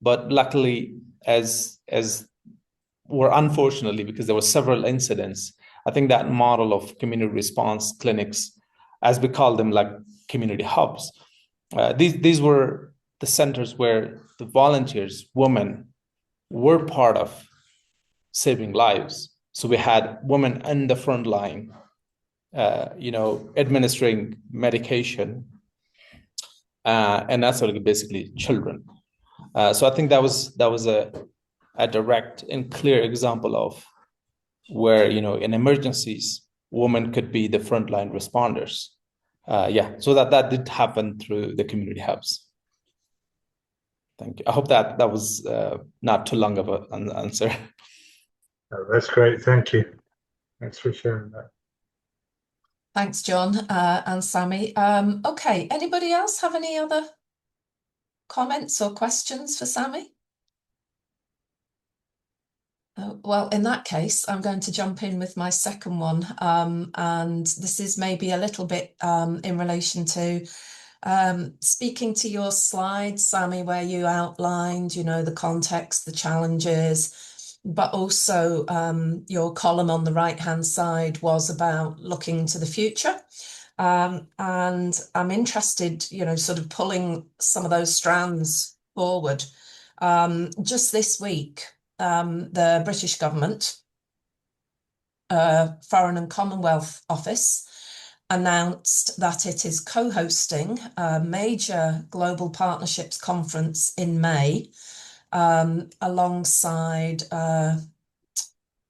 but luckily, unfortunately, because there were several incidents, I think that model of community response clinics, as we call them, like community hubs, these were the centers where the volunteers, women, were part of saving lives. So we had women in the front line, administering medication, and that's sort of basically children. So I think that was a direct and clear example of where, in emergencies, women could be the frontline responders. So that did happen through the community hubs. Thank you. I hope that was not too long of an answer. Oh, that's great. Thank you. Thanks for sharing that. Thanks, John and Sami. Okay, anybody else have any other comments or questions for Sami? Well, in that case, I'm going to jump in with my second one. And this is maybe a little bit in relation to speaking to your slide, Sami, where you outlined, the context, the challenges, but also your column on the right-hand side was about looking to the future. And I'm interested, sort of pulling some of those strands forward. Just this week, the British government, Foreign and Commonwealth Office, announced that it is co-hosting a major global partnerships conference in May, alongside a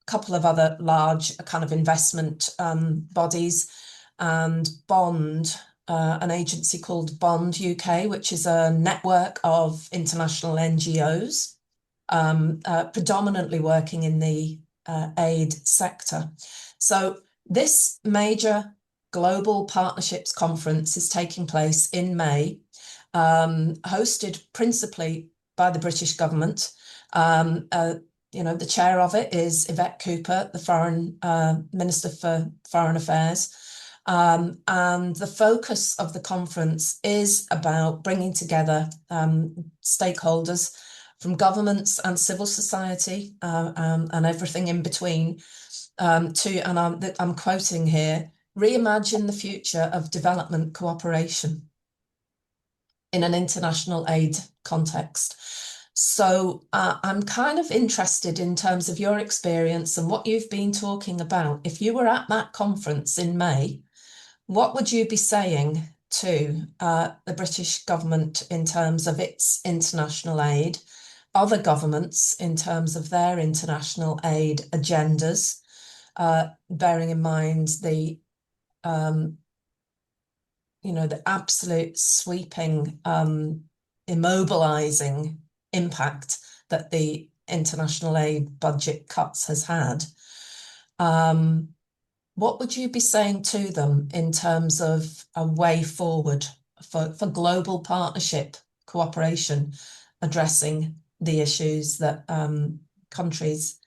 couple of other large kind of investment bodies, and Bond, an agency called Bond UK, which is a network of international NGOs, predominantly working in the aid sector. So this major global partnerships conference is taking place in May, hosted principally by the British government. The chair of it is Yvette Cooper, the Foreign Minister for Foreign Affairs. And the focus of the conference is about bringing together stakeholders from governments and civil society and everything in between and I'm quoting here, reimagine the future of development cooperation in an international aid context. So I'm kind of interested in terms of your experience and what you've been talking about. If you were at that conference in May, what would you be saying to the British government in terms of its international aid, other governments in terms of their international aid agendas, bearing in mind the the absolute sweeping, immobilizing impact that the international aid budget cuts has had. What would you be saying to them in terms of a way forward for global partnership cooperation, addressing the issues that countries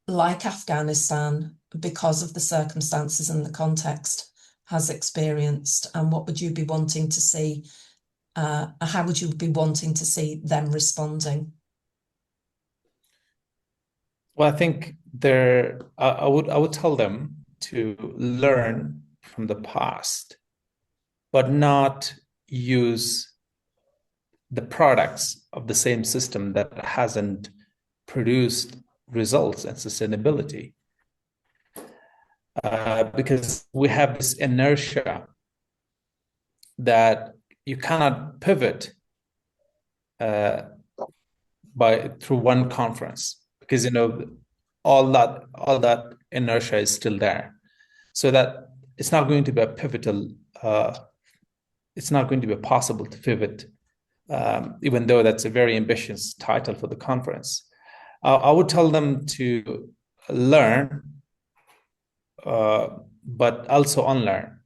like Afghanistan, because of the circumstances and the context, has experienced? And what would you be wanting to see? How would you be wanting to see them responding? Well, I think I would tell them to learn from the past, but not use the products of the same system that hasn't produced results and sustainability. Because we have this inertia that you cannot pivot through one conference, because all that inertia is still there, so that it's not going to be a pivotal. It's not going to be possible to pivot, even though that's a very ambitious title for the conference. I would tell them to learn, but also unlearn,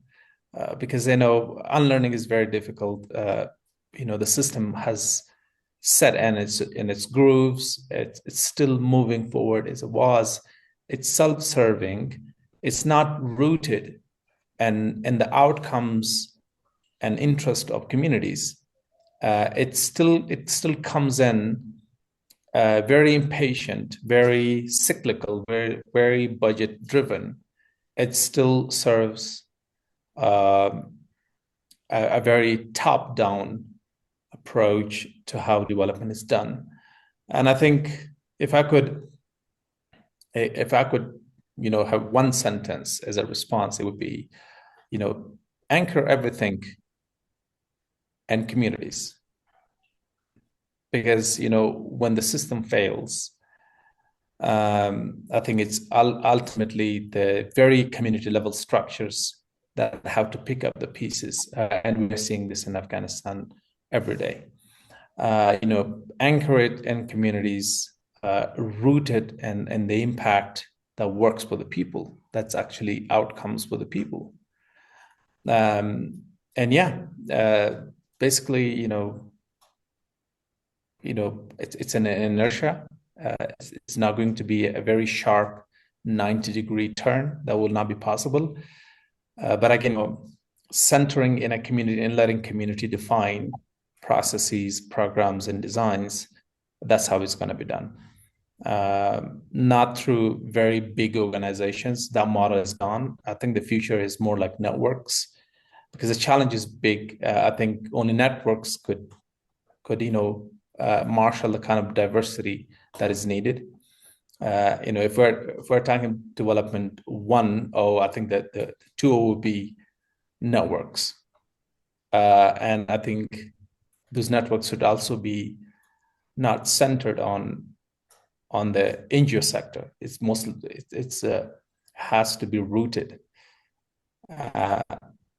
because unlearning is very difficult. The system has set in its grooves. It's still moving forward as it was. It's self-serving. It's not rooted in the outcomes and interest of communities. It still comes in very impatient, very cyclical, very, very budget driven. It still serves a very top-down approach to how development is done. And I think if I could have one sentence as a response, it would be, anchor everything in communities. Because when the system fails, I think it's ultimately the very community level structures that have to pick up the pieces, and we're seeing this in Afghanistan every day. anchor it in communities, rooted in the impact that works for the people. That's actually outcomes for the people. Basically, it's an inertia. It's not going to be a very sharp 90-degree turn. That will not be possible. But again, centering in a community and letting community define processes, programs, and designs, that's how it's going to be done. Not through very big organizations. That model is gone. I think the future is more like networks, because the challenge is big. I think only networks could marshal the kind of diversity that is needed. If we're talking development 1.0, I think that the 2.0 would be networks, and I think those networks should also be not centered on the NGO sector. It's mostly has to be rooted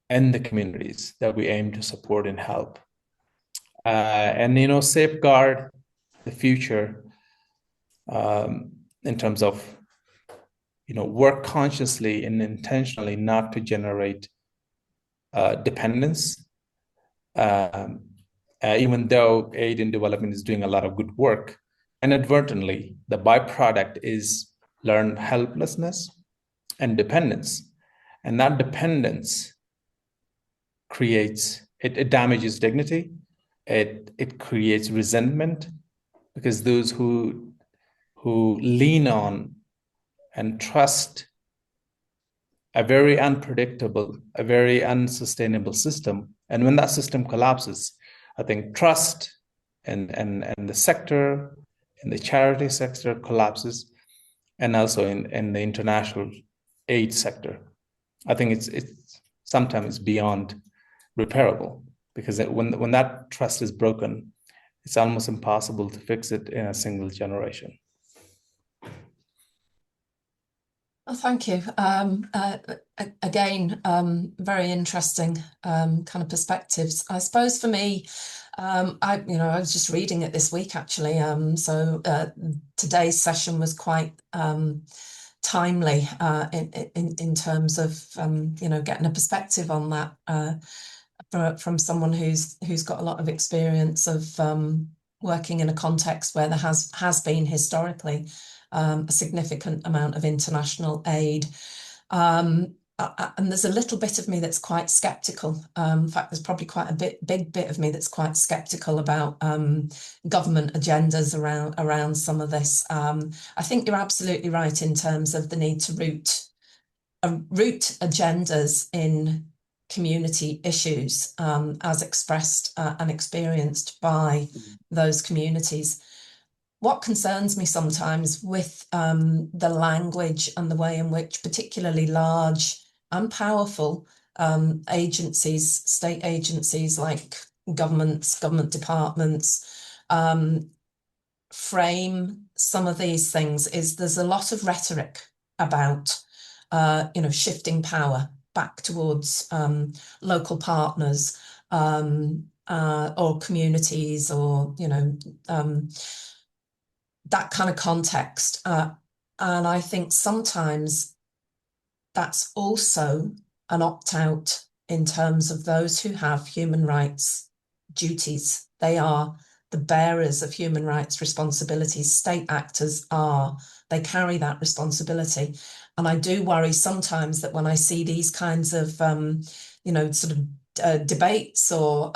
in the communities that we aim to support and help, and safeguard the future in terms of work consciously and intentionally not to generate dependence. Even though aid and development is doing a lot of good work, inadvertently, the byproduct is learned helplessness and dependence. And that dependence it damages dignity. It creates resentment, because those who lean on and trust a very unpredictable, a very unsustainable system, and when that system collapses, I think trust and the sector, in the charity sector collapses, and also in the international aid sector. I think it's sometimes beyond repairable, because when that trust is broken, it's almost impossible to fix it in a single generation. Well, thank you. Again, very interesting kind of perspectives. I suppose for me, I was just reading it this week actually. So today's session was quite timely in terms of getting a perspective on that from someone who's got a lot of experience of working in a context where there has been historically a significant amount of international aid. And there's a little bit of me that's quite skeptical. In fact, there's probably quite a big bit of me that's quite skeptical about government agendas around some of this. I think you're absolutely right in terms of the need to root agendas in community issues as expressed and experienced by those communities. What concerns me sometimes with the language and the way in which particularly large and powerful agencies, state agencies like government departments, frame some of these things is there's a lot of rhetoric about shifting power back towards local partners or communities, or that kind of context. And I think sometimes that's also an opt-out in terms of those who have human rights duties. They are the bearers of human rights responsibilities. State actors they carry that responsibility. And I do worry sometimes that when I see these kinds of, debates or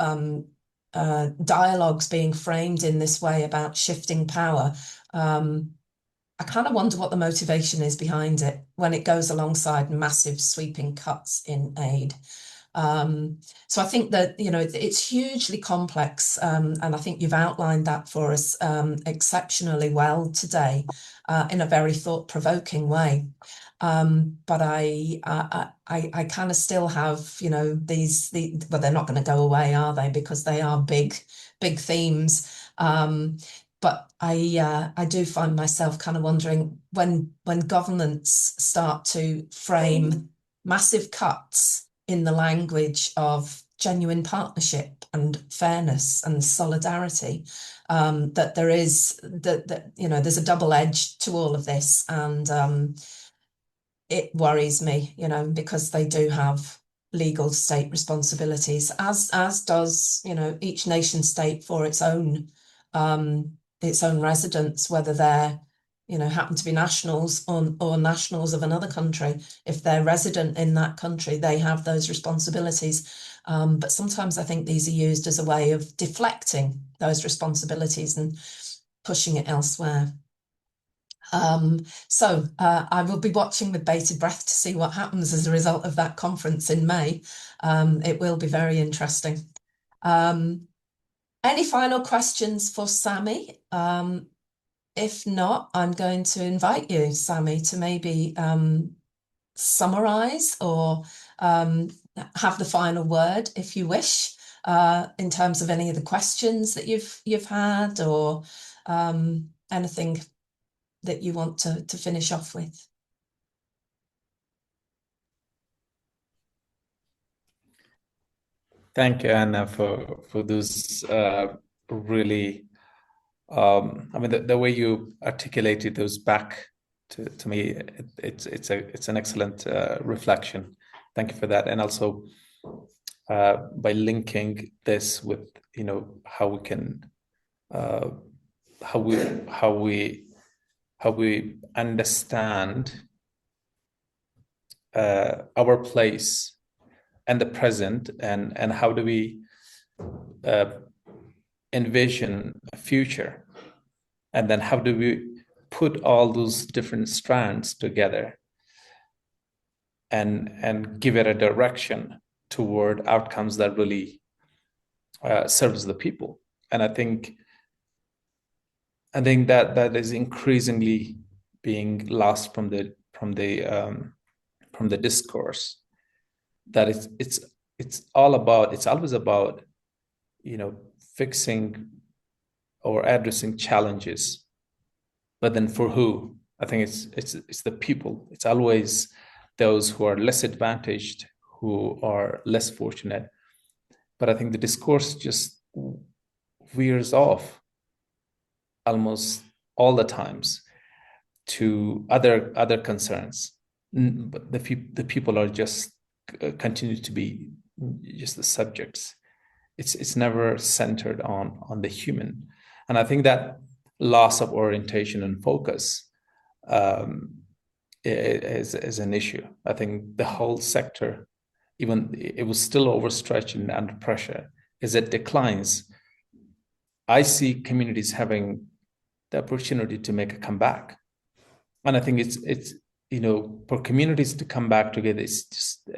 dialogues being framed in this way about shifting power, I kind of wonder what the motivation is behind it when it goes alongside massive sweeping cuts in aid. So I think that, it's hugely complex, and I think you've outlined that for us exceptionally well today in a very thought-provoking way. But I kind of still have, well, they're not going to go away, are they? Because they are big themes. But I do find myself kind of wondering when governments start to frame massive cuts in the language of genuine partnership and fairness and solidarity, that there is that there's a double edge to all of this, and it worries me, because they do have legal state responsibilities, as does each nation state for its own residents, whether they're happen to be nationals or nationals of another country. If they're resident in that country, they have those responsibilities. But sometimes I think these are used as a way of deflecting those responsibilities and pushing it elsewhere. So I will be watching with bated breath to see what happens as a result of that conference in May. It will be very interesting. Any final questions for Sami? If not, I'm going to invite you, Sami, to maybe summarize or have the final word, if you wish, in terms of any of the questions that you've had, or anything that you want to finish off with. Thank you, Anna, for those really, I mean, the way you articulated those back to me, it's an excellent reflection. Thank you for that, and also by linking this with how we can how we understand our place and the present, and how do we envision a future, and then how do we put all those different strands together and give it a direction toward outcomes that really serves the people. And I think that is increasingly being lost from the discourse. That it's always about fixing or addressing challenges, but then for who? I think it's the people. It's always those who are less advantaged, who are less fortunate. But I think the discourse just veers off almost all the times to other concerns. But the people are just continue to be just the subjects. It's never centered on the human. And I think that loss of orientation and focus is an issue. I think the whole sector, even it was still overstretched and under pressure. As it declines, I see communities having the opportunity to make a comeback. And I think it's for communities to come back together, it's just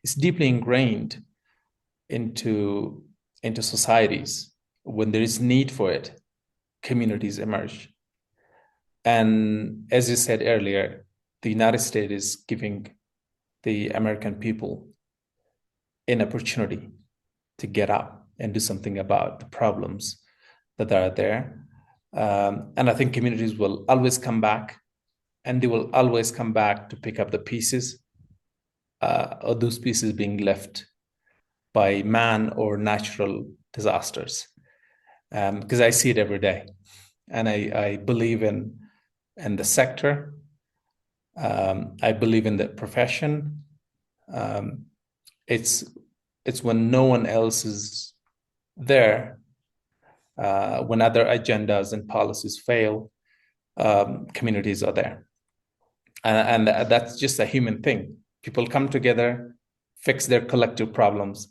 it's deeply ingrained into societies. When there is need for it, communities emerge. And as you said earlier, the United States is giving the American people an opportunity to get up and do something about the problems that are there. And I think communities will always come back, and they will always come back to pick up the pieces, or those pieces being left by man or natural disasters. Because I see it every day, and I believe in the sector. I believe in the profession. It's when no one else is there, when other agendas and policies fail, communities are there. And that's just a human thing. People come together, fix their collective problems.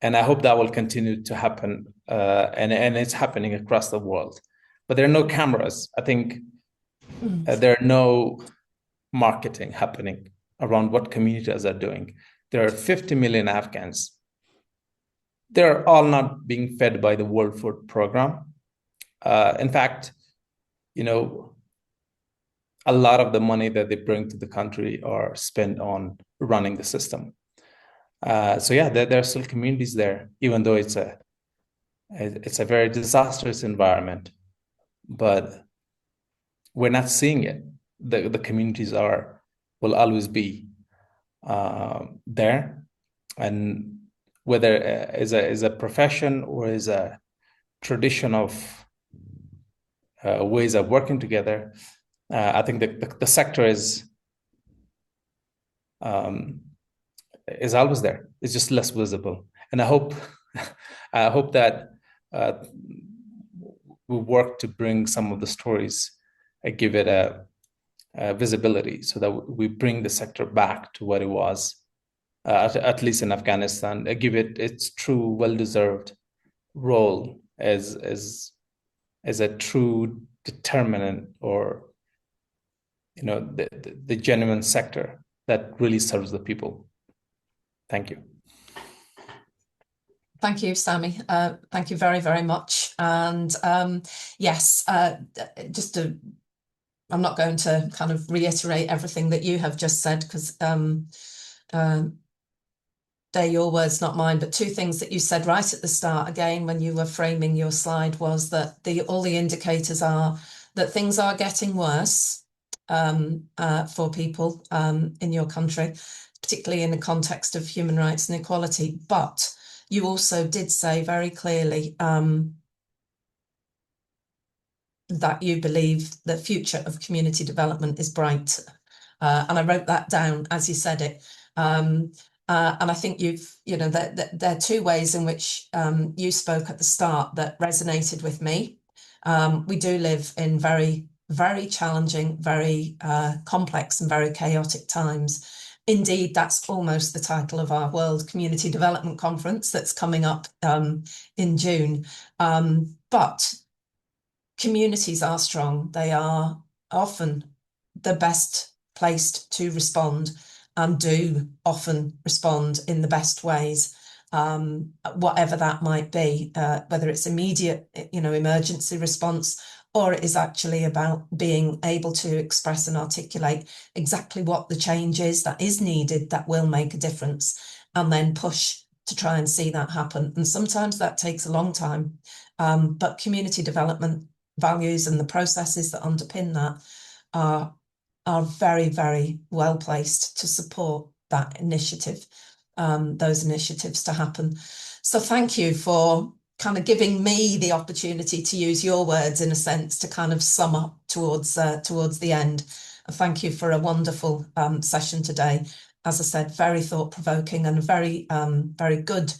And I hope that will continue to happen. And it's happening across the world. But there are no cameras. I think there are no marketing happening around what communities are doing. There are 50 million Afghans. They're all not being fed by the World Food Program. In fact, a lot of the money that they bring to the country are spent on running the system. So yeah, there are still communities there, even though it's a very disastrous environment. But we're not seeing it. The communities will always be there, and whether is a profession or is a tradition of ways of working together. I think the sector is always there. It's just less visible, and I hope that we work to bring some of the stories, give it a visibility, so that we bring the sector back to what it was, at least in Afghanistan, give it its true, well-deserved role as a true determinant, or the genuine sector that really serves the people. Thank you. Thank you, Sami. Thank you very, very much. And yes, I'm not going to kind of reiterate everything that you have just said, because they're your words, not mine. But two things that you said right at the start, again, when you were framing your slide, was that all the indicators are that things are getting worse for people in your country, particularly in the context of human rights and equality. But you also did say very clearly that you believe the future of community development is bright. And I wrote that down as you said it. And I think there are two ways in which you spoke at the start that resonated with me. We do live in very, very challenging, very complex and very chaotic times. Indeed, that's almost the title of our World Community Development Conference that's coming up in June. But communities are strong. They are often the best placed to respond, and do often respond in the best ways, whatever that might be, whether it's immediate, emergency response, or it is actually about being able to express and articulate exactly what the change is that is needed, that will make a difference, and then push to try and see that happen. And sometimes that takes a long time, but community development values and the processes that underpin that are very, very well placed to support that initiative, those initiatives to happen. So thank you for kind of giving me the opportunity to use your words, in a sense, to kind of sum up towards the end. And thank you for a wonderful session today. As I said, very thought-provoking and very, very good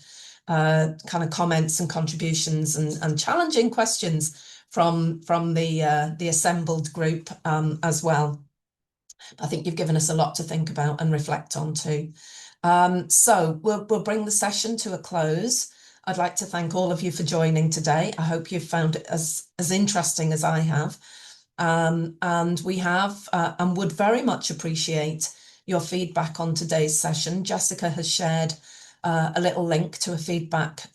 kind of comments and contributions and challenging questions from the assembled group as well. I think you've given us a lot to think about and reflect on too. So we'll bring the session to a close. I'd like to thank all of you for joining today. I hope you've found it as interesting as I have. And we have and would very much appreciate your feedback on today's session. Jessica has shared a little link to a feedback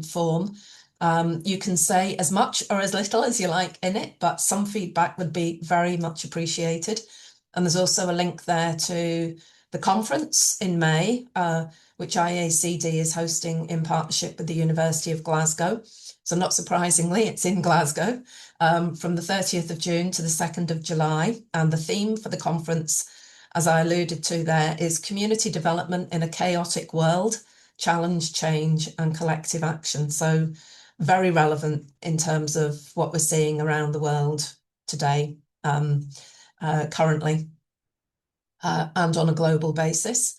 form. You can say as much or as little as you like in it, but some feedback would be very much appreciated. And there's also a link there to the conference in May, which IACD is hosting in partnership with the University of Glasgow. So not surprisingly, it's in Glasgow from the 30th of June to the 2nd of July. And the theme for the conference, as I alluded to there, is community development in a chaotic world, challenge, change, and collective action. So very relevant in terms of what we're seeing around the world today, currently, and on a global basis.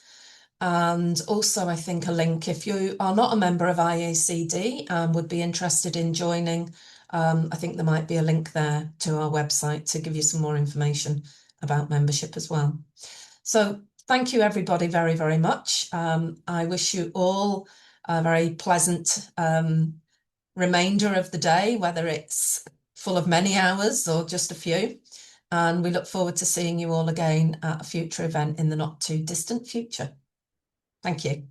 And also, I think, a link, if you are not a member of IACD and would be interested in joining, I think there might be a link there to our website to give you some more information about membership as well. So thank you, everybody, very, very much. I wish you all a very pleasant remainder of the day, whether it's full of many hours or just a few. And we look forward to seeing you all again at a future event in the not too distant future. Thank you.